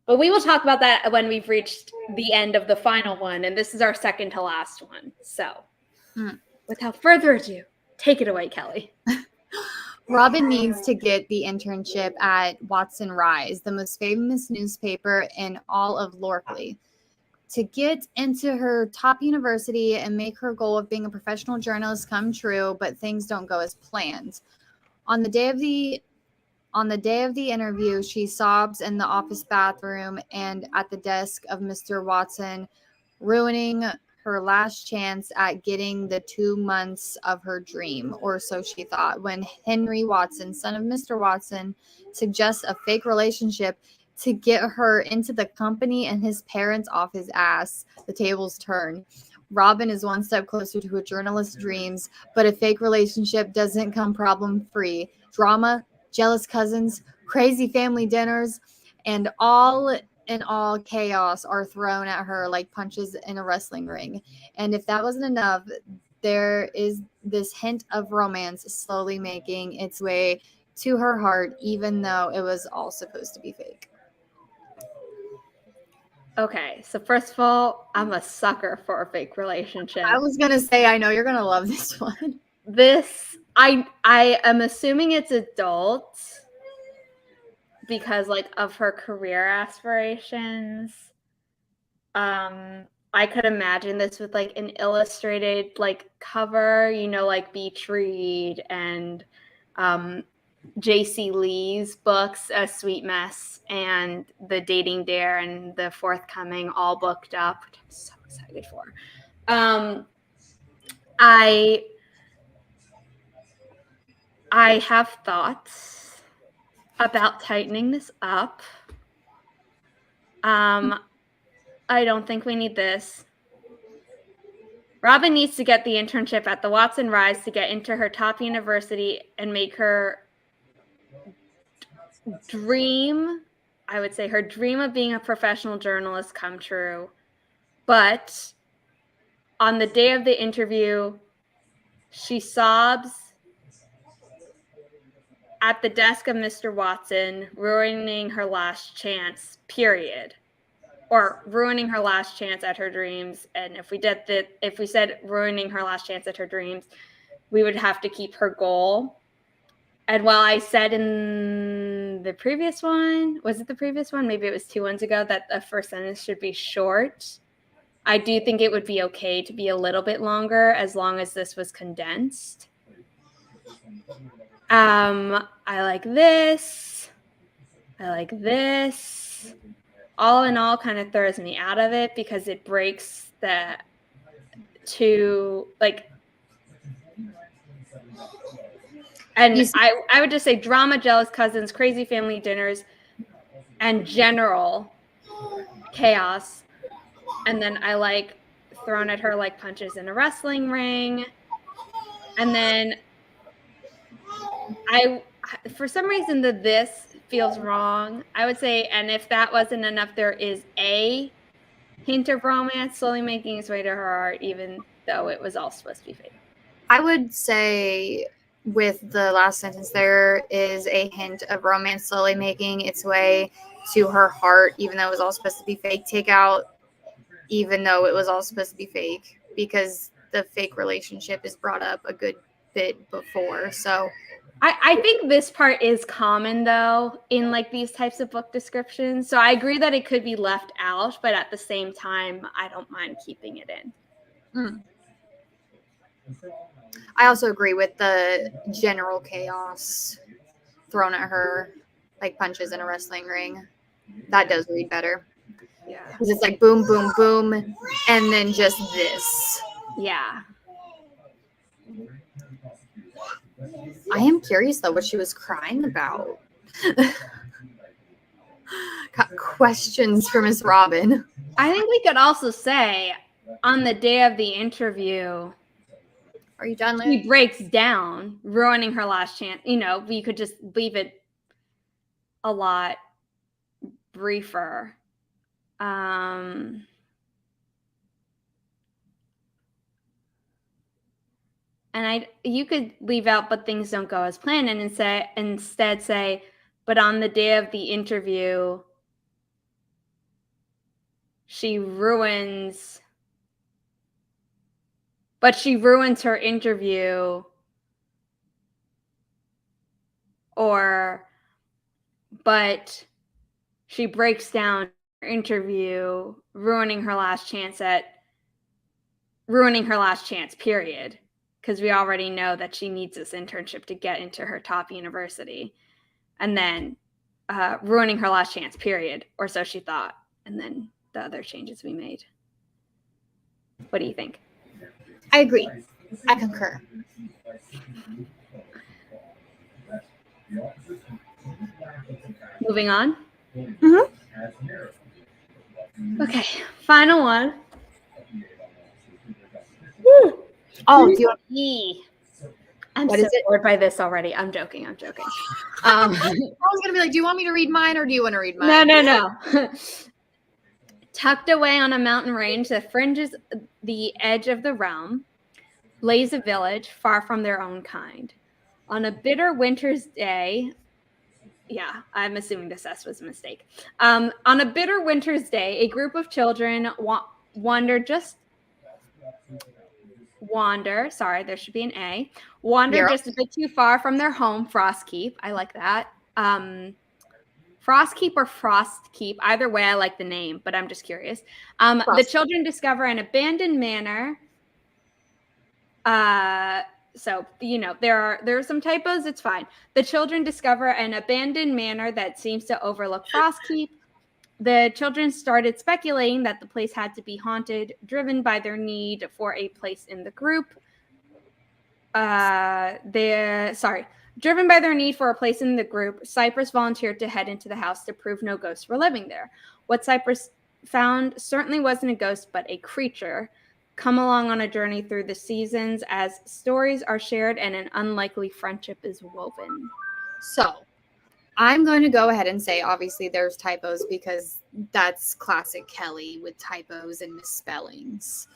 But we will talk about that when we've reached the end of the final one, and this is our second to last one. So without further ado, take it away, Kelli. Robin needs to get the internship at Watson Rise, the most famous newspaper in all of Lorkley, to get into her top university and make her goal of being a professional journalist come true, but things don't go as planned. On the day of the interview, she sobs in the office bathroom and at the desk of Mr. Watson, ruining her last chance at getting the 2 months of her dream, or so she thought, when Henry Watson, son of Mr. Watson, suggests a fake relationship to get her into the company and his parents off his ass. The tables turn. Robin is one step closer to her journalist's dreams, but a fake relationship doesn't come problem-free. Drama, jealous cousins, crazy family dinners, and all chaos are thrown at her like punches in a wrestling ring. And if that wasn't enough, there is this hint of romance slowly making its way to her heart, even though it was all supposed to be fake. Okay, so first of all, I'm a sucker for a fake relationship. I was gonna say, I know you're gonna love this one. I am assuming it's adult, because like of her career aspirations. I could imagine this with like an illustrated like cover, you know, like Beach Read and J.C. Lee's books, A Sweet Mess and The Dating Dare and the forthcoming All Booked Up, which I'm so excited for. I have thoughts about tightening this up. I don't think we need this. Robin needs to get the internship at the Watson Rise to get into her top university and make her dream, I would say her dream of being a professional journalist come true. But on the day of the interview, she sobs at the desk of Mr. Watson, ruining her last chance, period. Or ruining her last chance at her dreams. And if we said ruining her last chance at her dreams, we would have to keep her goal. And while I said in the previous one, was it the previous one? Maybe it was 2 ones ago, that the first sentence should be short. I do think it would be okay to be a little bit longer as long as this was condensed. I like this. I like this. All in all, kind of throws me out of it because it breaks the two, like, And I would just say drama, jealous cousins, crazy family dinners, and general chaos. And then I like thrown at her like punches in a wrestling ring. And then for some reason this feels wrong. I would say, and if that wasn't enough, there is a hint of romance slowly making its way to her heart, even though it was all supposed to be fake. I would say with the last sentence, there is a hint of romance slowly making its way to her heart, even though it was all supposed to be fake. Take out, even though it was all supposed to be fake, because the fake relationship is brought up a good bit before. So I think this part is common though in like these types of book descriptions. So I agree that it could be left out, but at the same time, I don't mind keeping it in. I also agree with the general chaos thrown at her like punches in a wrestling ring. That does read better. Yeah. Because it's like boom, boom, boom, and then just this. Yeah. I am curious though what she was crying about. Got questions for Miss Robin. I think we could also say on the day of the interview, are you done? She breaks down, ruining her last chance. You know, we could just leave it a lot briefer. And you could leave out, but things don't go as planned, and instead say, but on the day of the interview, she ruins her interview, but she breaks down her interview, ruining her last chance, period. Because we already know that she needs this internship to get into her top university. And then ruining her last chance, period. Or so she thought. And then the other changes we made. What do you think? I agree. I concur. Moving on? Mm-hmm. Okay, final one. Woo. Oh, do you want I'm what so is it? bored by this already. I'm joking. I was gonna be like, do you want me to read mine or do you want to read mine? No. Tucked away on a mountain range that fringes the edge of the realm, lays a village far from their own kind. On a bitter winter's day, yeah, I'm assuming this S was a mistake. On a bitter winter's day, a group of children wander. Sorry, there should be an A. Wander just a bit too far from their home, Frostkeep. I like that. Frostkeep or Frostkeep. Either way, I like the name, but I'm just curious. The children discover an abandoned manor. So, you know, there are some typos. It's fine. The children discover an abandoned manor that seems to overlook Frostkeep. The children started speculating that the place had to be haunted, driven by their need for a place in the group. Driven by their need for a place in the group, Cypress volunteered to head into the house to prove no ghosts were living there. What Cypress found certainly wasn't a ghost, but a creature. Come along on a journey through the seasons as stories are shared and an unlikely friendship is woven. So, I'm going to go ahead and say, obviously, there's typos because that's classic Kelly with typos and misspellings.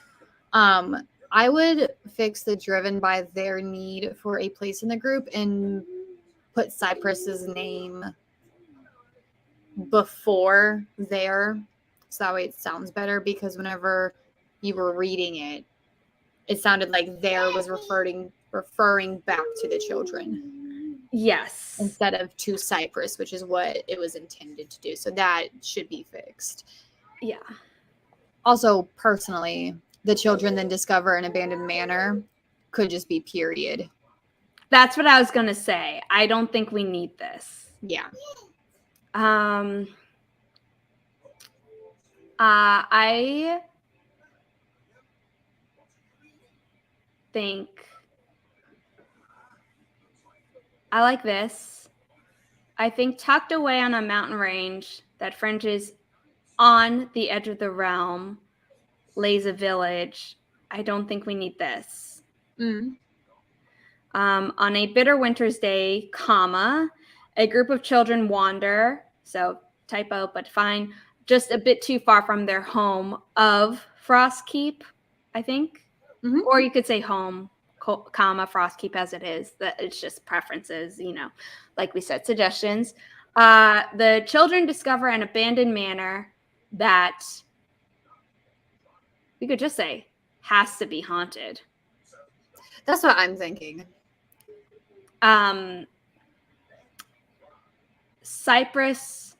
I would fix the driven by their need for a place in the group and put Cypress's name before there. So that way it sounds better, because whenever you were reading it, it sounded like there was referring back to the children. Yes. Instead of to Cypress, which is what it was intended to do. So that should be fixed. Yeah. Also, personally, the children then discover an abandoned manor could just be period. That's what I was going to say. I don't think we need this. Yeah. I think I like this. I think tucked away on a mountain range that fringes on the edge of the realm lays a village. I don't think we need this. On a bitter winter's day, comma, a group of children wander, so typo, but fine, just a bit too far from their home of Frostkeep, I think. Or you could say home, comma, Frostkeep as it is. That it's just preferences, like we said, suggestions. The children discover an abandoned manor that we could just say has to be haunted. That's what I'm thinking. Cypress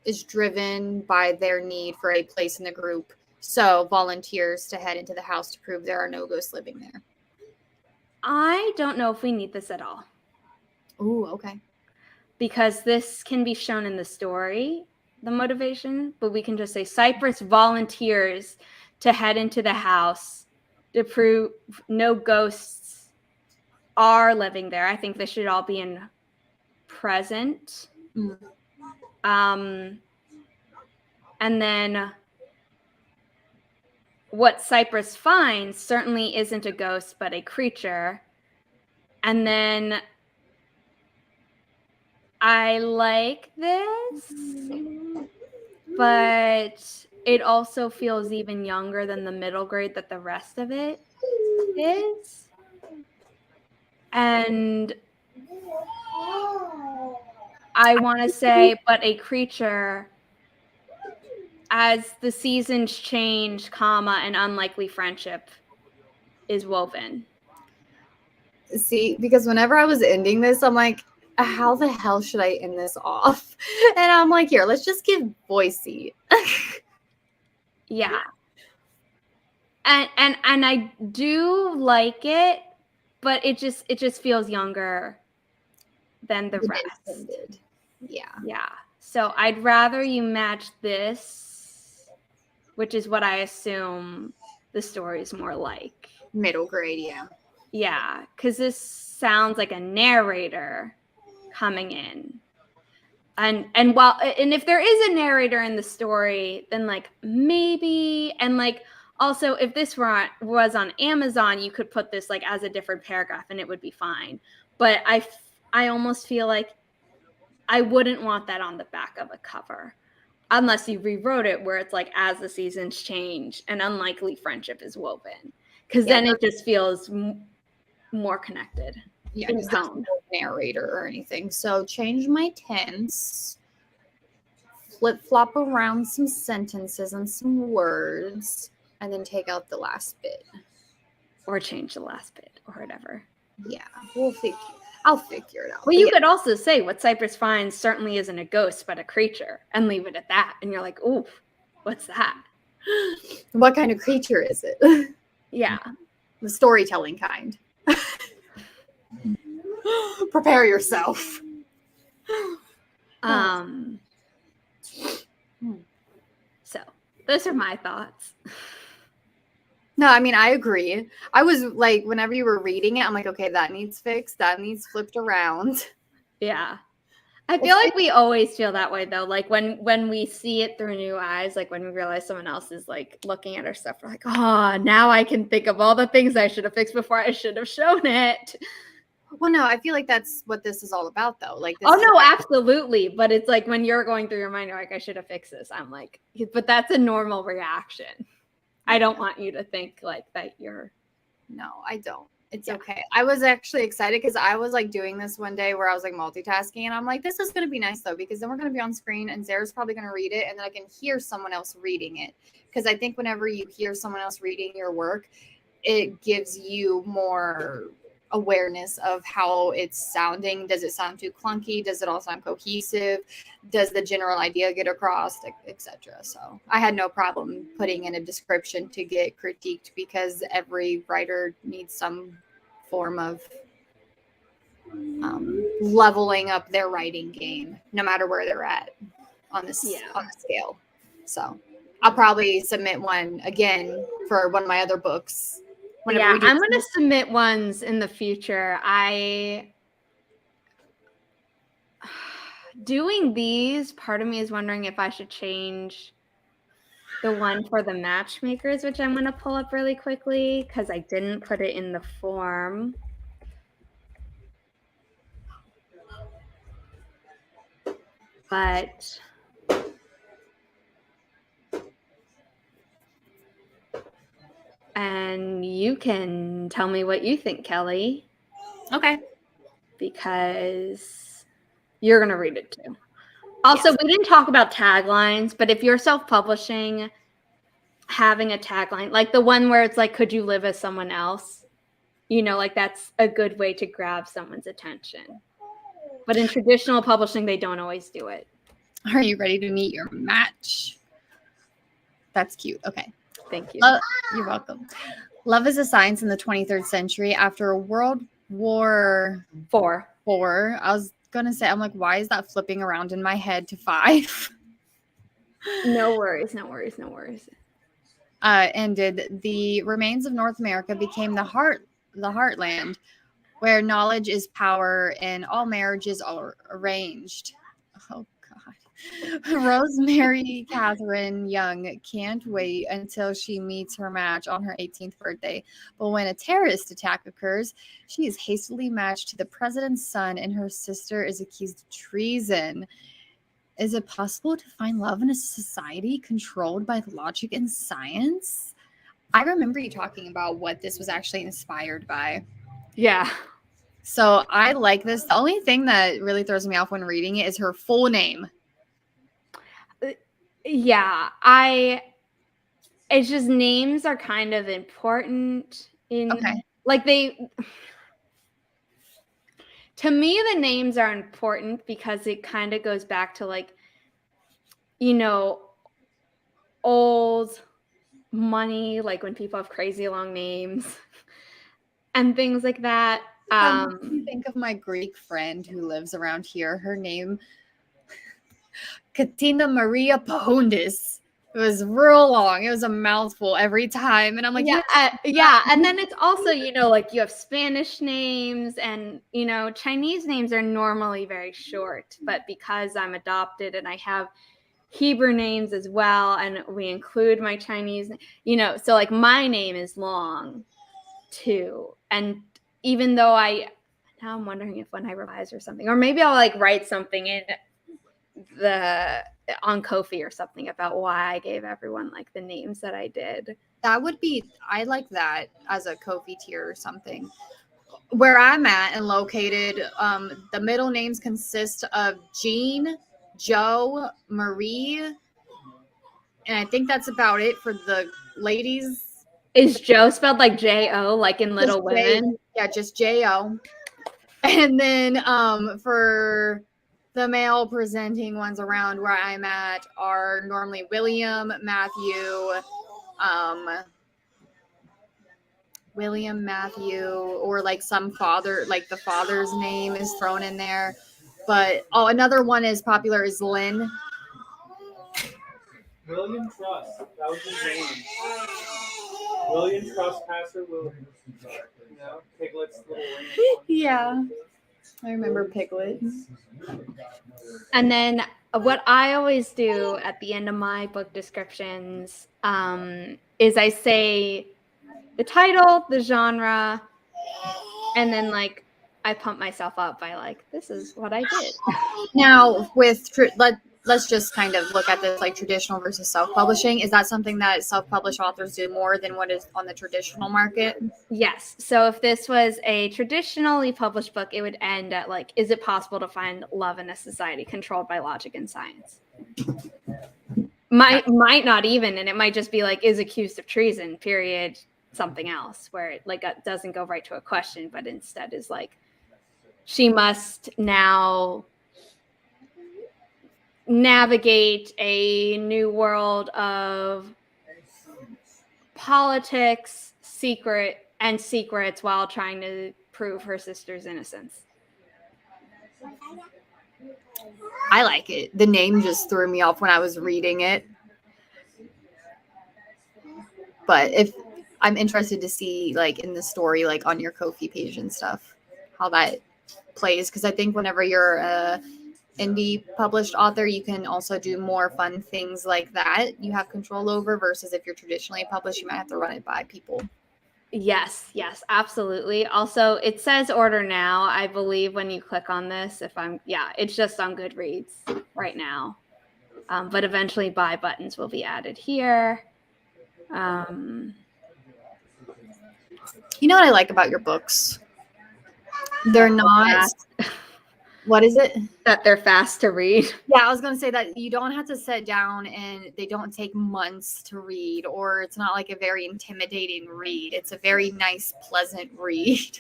is driven by their need for a place in the group, so volunteers to head into the house to prove there are no ghosts living there. I don't know if we need this at all. Ooh, okay. Because this can be shown in the story, the motivation, but we can just say Cypress volunteers to head into the house to prove no ghosts are living there. I think this should all be in present. And then what Cypress finds certainly isn't a ghost, but a creature. And then I like this, but it also feels even younger than the middle grade that the rest of it is. And I want to say, but a creature, as the seasons change, comma, an unlikely friendship is woven. See, because whenever I was ending this, I'm like, how the hell should I end this off? And I'm like, here, let's just give Boise. Yeah. And I do like it, but it just feels younger than the rest. Yeah. Yeah. So I'd rather you match this, which is what I assume the story is more like. Middle grade, yeah. Yeah, because this sounds like a narrator coming in. And if there is a narrator in the story, then like maybe, and like also if this was on Amazon, you could put this like as a different paragraph and it would be fine. But I almost feel like I wouldn't want that on the back of a cover unless you rewrote it where it's like as the seasons change, an unlikely friendship is woven, because then it just feels more connected. Yeah, because there's no narrator or anything. So change my tense, flip-flop around some sentences and some words, and then take out the last bit. Or change the last bit or whatever. Yeah, I'll figure it out. Well, you could also say what Cypress finds certainly isn't a ghost, but a creature, and leave it at that. And you're like, ooh, what's that? What kind of creature is it? Yeah. The storytelling kind. Prepare yourself. So those are my thoughts. No, I mean, I agree. I was like, whenever you were reading it, I'm like, okay, that needs fixed. That needs flipped around. Yeah. I feel like we always feel that way though. Like when we see it through new eyes, like when we realize someone else is like looking at our stuff, we're like, oh, now I can think of all the things I should have fixed before I should have shown it. Well, no, I feel like that's what this is all about though. Like, this absolutely. But it's like when you're going through your mind, you're like, I should have fixed this. I'm like, but that's a normal reaction. I don't want you to think like that you're. No, I don't. It's okay. I was actually excited because I was like doing this one day where I was like multitasking, and I'm like, this is going to be nice though, because then we're going to be on screen and Sarah's probably going to read it, and then I can hear someone else reading it. Because I think whenever you hear someone else reading your work, it gives you more awareness of how it's sounding. Does it sound too clunky? Does it all sound cohesive? Does the general idea get across, etc.? So I had no problem putting in a description to get critiqued, because every writer needs some form of leveling up their writing game, no matter where they're at on this on the scale. So I'll probably submit one again for one of my other books. I'm going to submit ones in the future. I doing these, part of me is wondering if I should change the one for the matchmakers, which I'm going to pull up really quickly because I didn't put it in the form. But and you can tell me what you think, Kelly. Okay. Because you're going to read it too. Also, we didn't talk about taglines, but if you're self-publishing, having a tagline, like the one where it's like, could you live as someone else? You know, like that's a good way to grab someone's attention. But in traditional publishing, they don't always do it. Are you ready to meet your match? That's cute. Okay. Thank you. You're welcome. Love is a science in the 23rd century. After World War IV. I was going to say, I'm like, why is that flipping around in my head to 5? No worries. Ended, the remains of North America became the heartland, where knowledge is power and all marriages are arranged. Oh God. Rosemary Catherine Young can't wait until she meets her match on her 18th birthday. But when a terrorist attack occurs, she is hastily matched to the president's son, and her sister is accused of treason. Is it possible to find love in a society controlled by logic and science? I remember you talking about what this was actually inspired by. Yeah. So I like this. The only thing that really throws me off when reading it is her full name. Yeah. It's just names are kind of important in like to me, the names are important because it kind of goes back to like, you know, old money, like when people have crazy long names and things like that. Think of my Greek friend who lives around here. Her name, Katina Maria Pahundis. It was real long. It was a mouthful every time. And I'm like, yeah. And then it's also, you know, like you have Spanish names and, you know, Chinese names are normally very short. But because I'm adopted and I have Hebrew names as well, and we include my Chinese, you know, so like my name is long too. And even though now I'm wondering if when I revise or something, or maybe I'll like write something on Ko-fi or something about why I gave everyone like the names that I did. That would be, I like that as a Ko-fi tier or something. Where I'm at and located, the middle names consist of Jean, Joe, Marie, and I think that's about it for the ladies. Is Joe spelled like J-O, like in Little Women? Yeah, just J-O. And then for the male presenting ones around where I'm at are normally William, Matthew, or like some father, like the father's name is thrown in there. But another one is popular is Lynn. William Trust. That was his name. William Trust, Pastor William. You know, Piglet's little lamb. Yeah. I remember Piglet. And then what I always do at the end of my book descriptions is I say the title, the genre, and then like I pump myself up by like, this is what I did. Now with let's just kind of look at this like traditional versus self-publishing. Is that something that self-published authors do more than what is on the traditional market? Yes. So if this was a traditionally published book, it would end at like, is it possible to find love in a society controlled by logic and science? Might not even, and it might just be like, is accused of treason, period, something else, where it like doesn't go right to a question, but instead is like, she must now navigate a new world of politics, secrets while trying to prove her sister's innocence. I like it. The name just threw me off when I was reading it. But if I'm interested to see like in the story, like on your Ko-fi page and stuff, how that plays. Because I think whenever you're a indie published author, you can also do more fun things like that you have control over, versus if you're traditionally published, you might have to run it by people. Yes, absolutely. Also, it says order now, I believe, when you click on this. It's just on Goodreads right now. But eventually buy buttons will be added here. You know what I like about your books? They're not. What is it? That they're fast to read. Yeah, I was going to say that you don't have to sit down and they don't take months to read, or it's not like a very intimidating read. It's a very nice, pleasant read.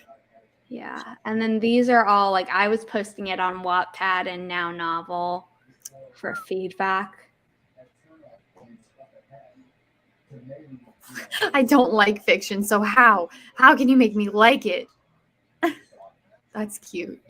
Yeah. And then these are all like, I was posting it on Wattpad and Now Novel for feedback. I don't like fiction, so how can you make me like it? That's cute.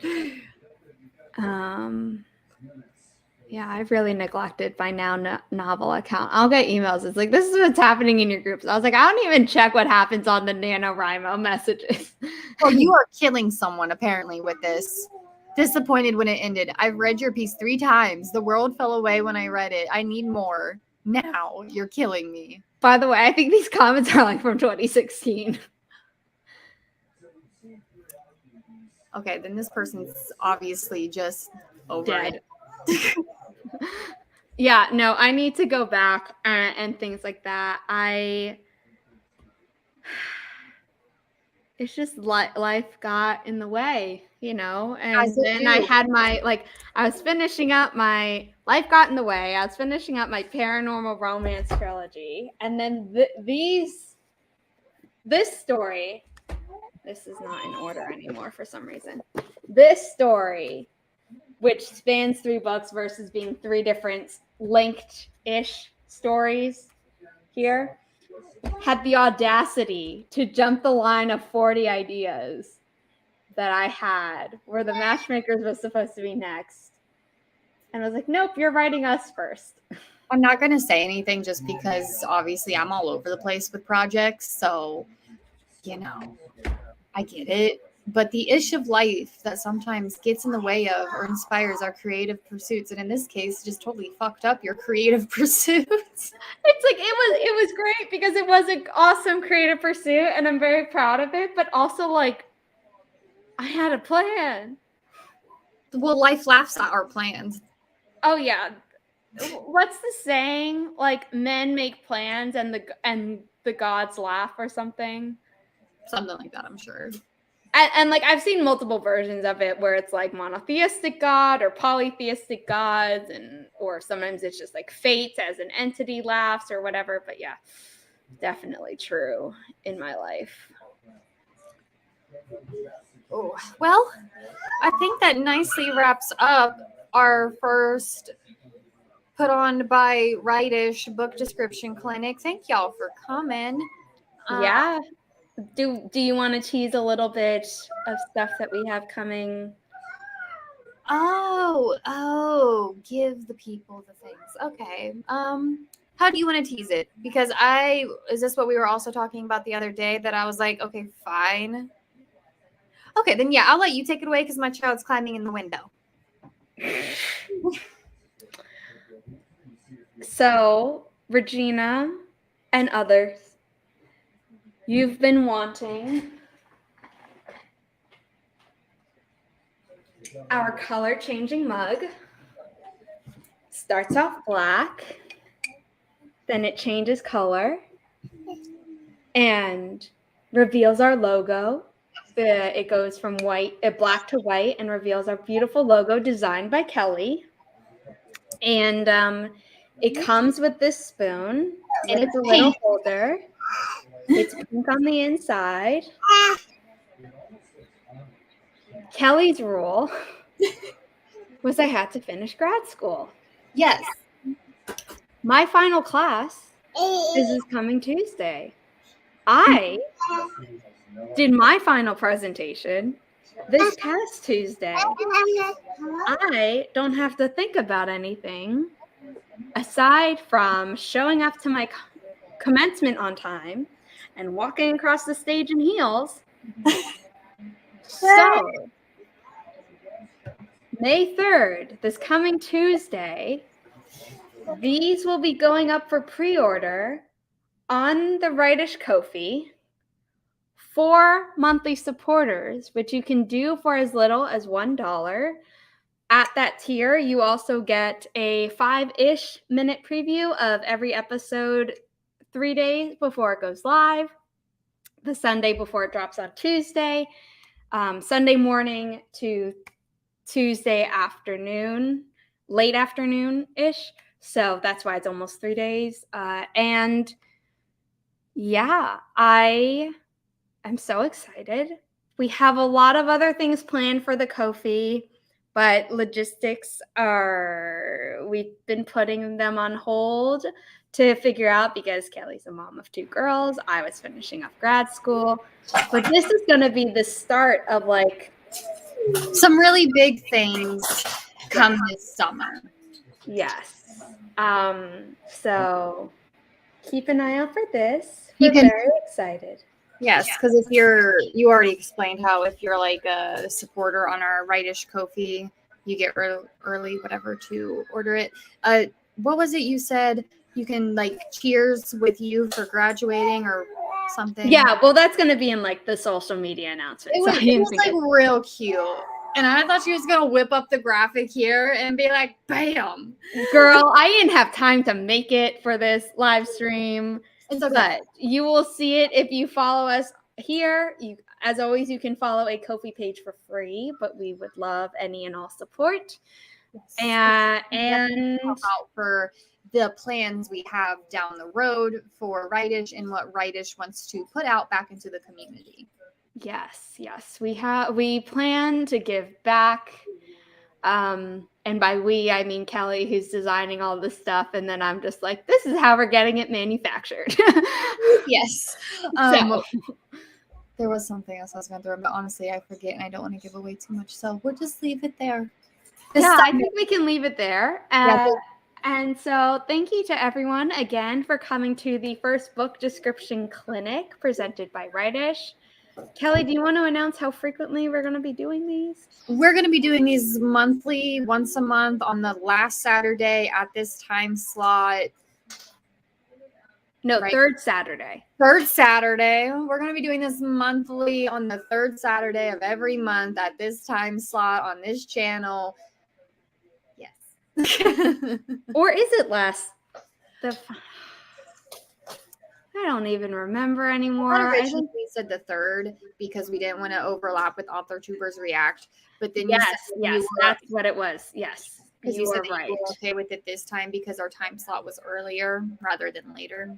Yeah, I've really neglected my Now Novel account. I'll get emails. It's like, this is what's happening in your groups. I was like, I don't even check what happens on the NaNoWriMo messages. Well, you are killing someone apparently with this. Disappointed when it ended. I've read your piece 3 times. The world fell away when I read it. I need more. Now you're killing me. By the way, I think these comments are like from 2016. Okay, then this person's obviously just over Dead. it. Yeah, no, I need to go back and things like that. It's just life got in the way, you know, and then I had I was finishing up my life got in the way. I was finishing up my paranormal romance trilogy. And then this story, this is not in order anymore for some reason. This story, which spans 3 books versus being 3 different linked-ish stories here, had the audacity to jump the line of 40 ideas that I had, where the Matchmakers was supposed to be next. And I was like, nope, you're writing us first. I'm not going to say anything just because obviously I'm all over the place with projects. So, you know, I get it. But the ish of life that sometimes gets in the way of or inspires our creative pursuits, and in this case, just totally fucked up your creative pursuits. It's like it was great because it was an awesome creative pursuit, and I'm very proud of it. But also, like, I had a plan. Well, life laughs at our plans. Oh yeah, what's the saying? Like, men make plans and the gods laugh, or something. Something like that, I'm sure. And like, I've seen multiple versions of it where it's like monotheistic god or polytheistic gods, or sometimes it's just like fate as an entity laughs or whatever. But yeah, definitely true in my life. Oh, well, I think that nicely wraps up our first put on by Write-ish book description clinic. Thank y'all for coming. Yeah. Do you want to tease a little bit of stuff that we have coming? Oh, give the people the things. Okay. How do you want to tease it? Because is this what we were also talking about the other day, that I was like, okay, fine. Okay, then yeah, I'll let you take it away because my child's climbing in the window. So, Regina and others, you've been wanting our color changing mug. Starts off black, then it changes color and reveals our logo. It goes from black to white and reveals our beautiful logo designed by Kelli. And it comes with this spoon, and it's a little holder. It's pink on the inside. Kelli's rule was I had to finish grad school. Yes. My final class is this coming Tuesday. I did my final presentation this past Tuesday. I don't have to think about anything aside from showing up to my commencement on time and walking across the stage in heels. So May 3rd, this coming Tuesday, these will be going up for pre-order on the Rightish Ko-fi for monthly supporters, which you can do for as little as $1. At that tier, you also get a 5-ish minute preview of every episode 3 days before it goes live, the Sunday before it drops on Tuesday, Sunday morning to Tuesday afternoon, late afternoon-ish. So that's why it's almost 3 days. And yeah, I am so excited. We have a lot of other things planned for the Ko-fi, but logistics we've been putting them on hold to figure out because Kelly's a mom of 2 girls. I was finishing up grad school. But this is going to be the start of like some really big things come this summer. Yes. So keep an eye out for this. We're very excited. Yes, because if you already explained how if you're like a supporter on our Rightish Ko-fi, you get early whatever to order it. What was it you said? You can like cheers with you for graduating or something. Yeah, well, that's going to be in like the social media announcement. It was like real cute. And I thought she was going to whip up the graphic here and be like, bam. Girl, I didn't have time to make it for this live stream. It's okay. But you will see it if you follow us here. As always, you can follow a Ko-fi page for free, but we would love any and all support. Yes. And out for the plans we have down the road for Rightish and what Rightish wants to put out back into the community. Yes. We plan to give back. And by we, I mean Kelly, who's designing all this stuff. And then I'm just like, this is how we're getting it manufactured. Yes. There was something else I was going to throw, but honestly, I forget and I don't want to give away too much. So we'll just leave it there. I think we can leave it there. And so thank you to everyone again for coming to the first book description clinic presented by Rightish. Kelly, do you want to announce how frequently we're going to be doing these? We're going to be doing these monthly, once a month on the last Saturday at this time slot. No, right? Third Saturday. Third Saturday. We're going to be doing this monthly on the third Saturday of every month at this time slot on this channel. Yes. Or is it last? I don't even remember anymore. I think we said the third because we didn't want to overlap with AuthorTubers React. But then that's what it was. Yes, because you said that you were okay with it this time because our time slot was earlier rather than later.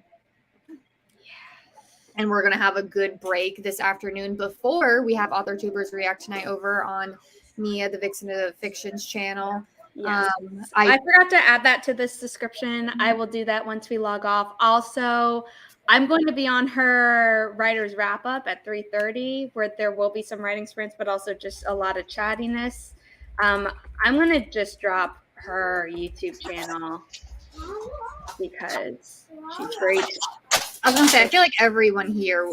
And we're going to have a good break this afternoon before we have AuthorTubers React tonight over on Mia, the Vixen of Fictions channel. Yes. I forgot to add that to this description. I will do that once we log off. Also, I'm going to be on her writer's wrap up at 3:30 where there will be some writing sprints, but also just a lot of chattiness. I'm going to just drop her YouTube channel because she's great. I was going to say, I feel like everyone here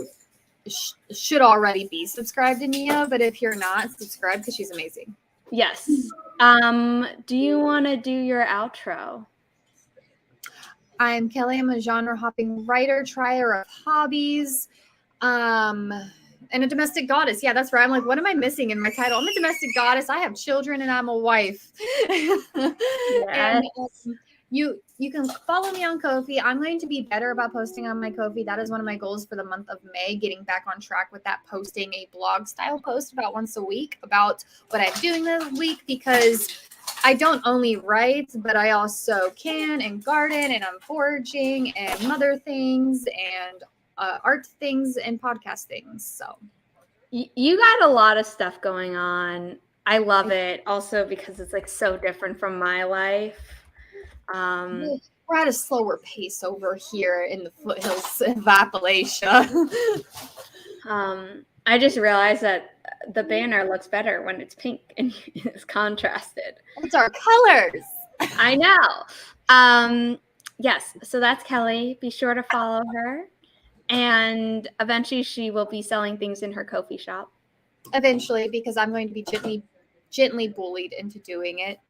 should already be subscribed to Nia, but if you're not, subscribe because she's amazing. Yes. Do you want to do your outro? I'm Kelly. I'm a genre-hopping writer, trier of hobbies, and a domestic goddess. Yeah, that's right. I'm like, what am I missing in my title? I'm a domestic goddess. I have children, and I'm a wife. Yes. And you can follow me on Ko-fi. I'm going to be better about posting on my Ko-fi. That is one of my goals for the month of May, getting back on track with that, posting a blog-style post about once a week about what I'm doing this week because I don't only write, but I also can and garden and I'm foraging and mother things and art things and podcast things. So you got a lot of stuff going on. I love it also because it's like so different from my life. We're at a slower pace over here in the foothills of Appalachia. I just realized that the banner looks better when it's pink and it's contrasted. It's our colors. I know. Yes, so that's Kelly. Be sure to follow her. And eventually she will be selling things in her Ko-fi shop. Eventually, because I'm going to be gently bullied into doing it.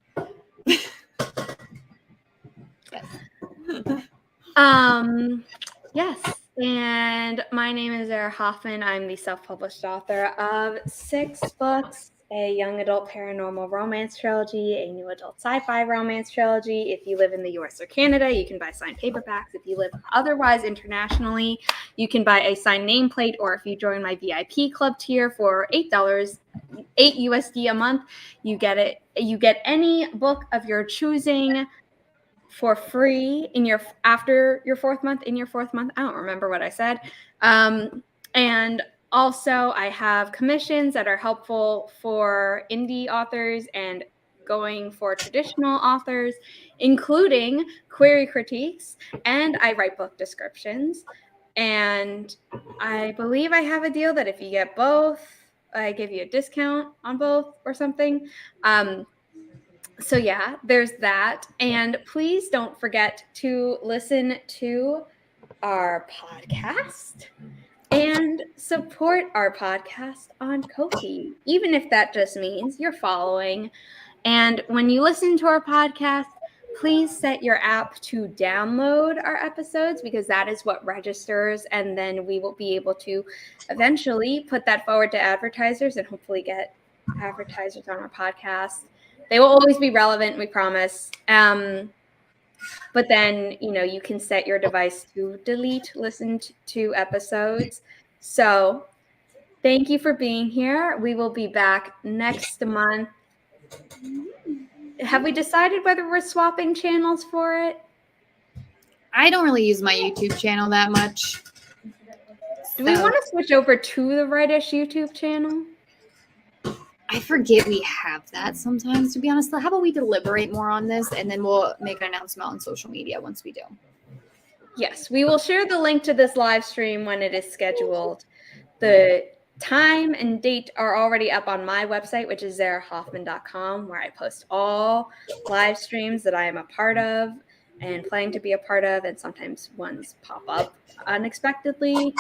Yes. And my name is Zara Hoffman. I'm the self-published author of 6 books, a young adult paranormal romance trilogy, a new adult sci-fi romance trilogy. If you live in the US or Canada, you can buy signed paperbacks. If you live otherwise internationally, you can buy a signed nameplate, or if you join my VIP club tier for $8, $8 USD a month, you get it. You get any book of your choosing for free after your 4th month. I don't remember what I said. And also I have commissions that are helpful for indie authors and going for traditional authors, including query critiques, and I write book descriptions. And I believe I have a deal that if you get both, I give you a discount on both or something. So yeah, there's that. And please don't forget to listen to our podcast and support our podcast on Ko-fi, even if that just means you're following. And when you listen to our podcast, please set your app to download our episodes, because that is what registers, and then we will be able to eventually put that forward to advertisers and hopefully get advertisers on our podcast. They will always be relevant, we promise. But then, you can set your device to delete listened to episodes. So thank you for being here. We will be back next month. Have we decided whether we're swapping channels for it? I don't really use my YouTube channel that much. Do we want to switch over to the Rightish YouTube channel? I forget we have that sometimes, to be honest. How about we deliberate more on this, and then we'll make an announcement on social media once we do. Yes, we will share the link to this live stream when it is scheduled. The time and date are already up on my website, which is zarahoffman.com, where I post all live streams that I am a part of and planning to be a part of, and sometimes ones pop up unexpectedly.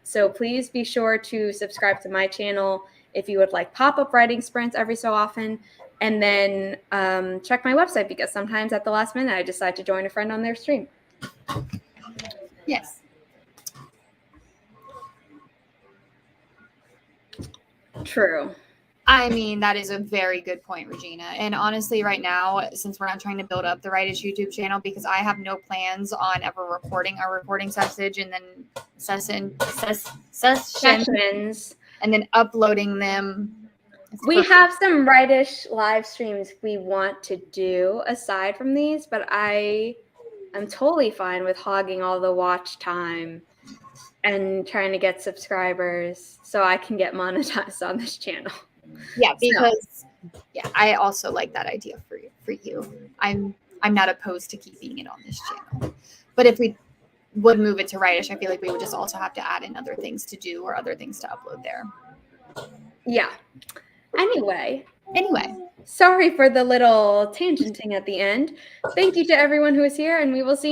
So please be sure to subscribe to my channel if you would like pop-up writing sprints every so often, and then check my website, because sometimes at the last minute I decide to join a friend on their stream. Yes. True. I mean, that is a very good point, Regina. And honestly, right now, since we're not trying to build up the Rightish YouTube channel, because I have no plans on ever recording our recording sessions and then sessions and then uploading them. We have some Rightish live streams we want to do aside from these, but I am totally fine with hogging all the watch time and trying to get subscribers so I can get monetized on this channel. Yeah, because I also like that idea for you. I'm not opposed to keeping it on this channel. But if we would move it to Rightish, I feel like we would just also have to add in other things to do or other things to upload there. Yeah. Anyway. Sorry Sorry for the little tangenting at the end. Thank you to everyone who is here, and we will see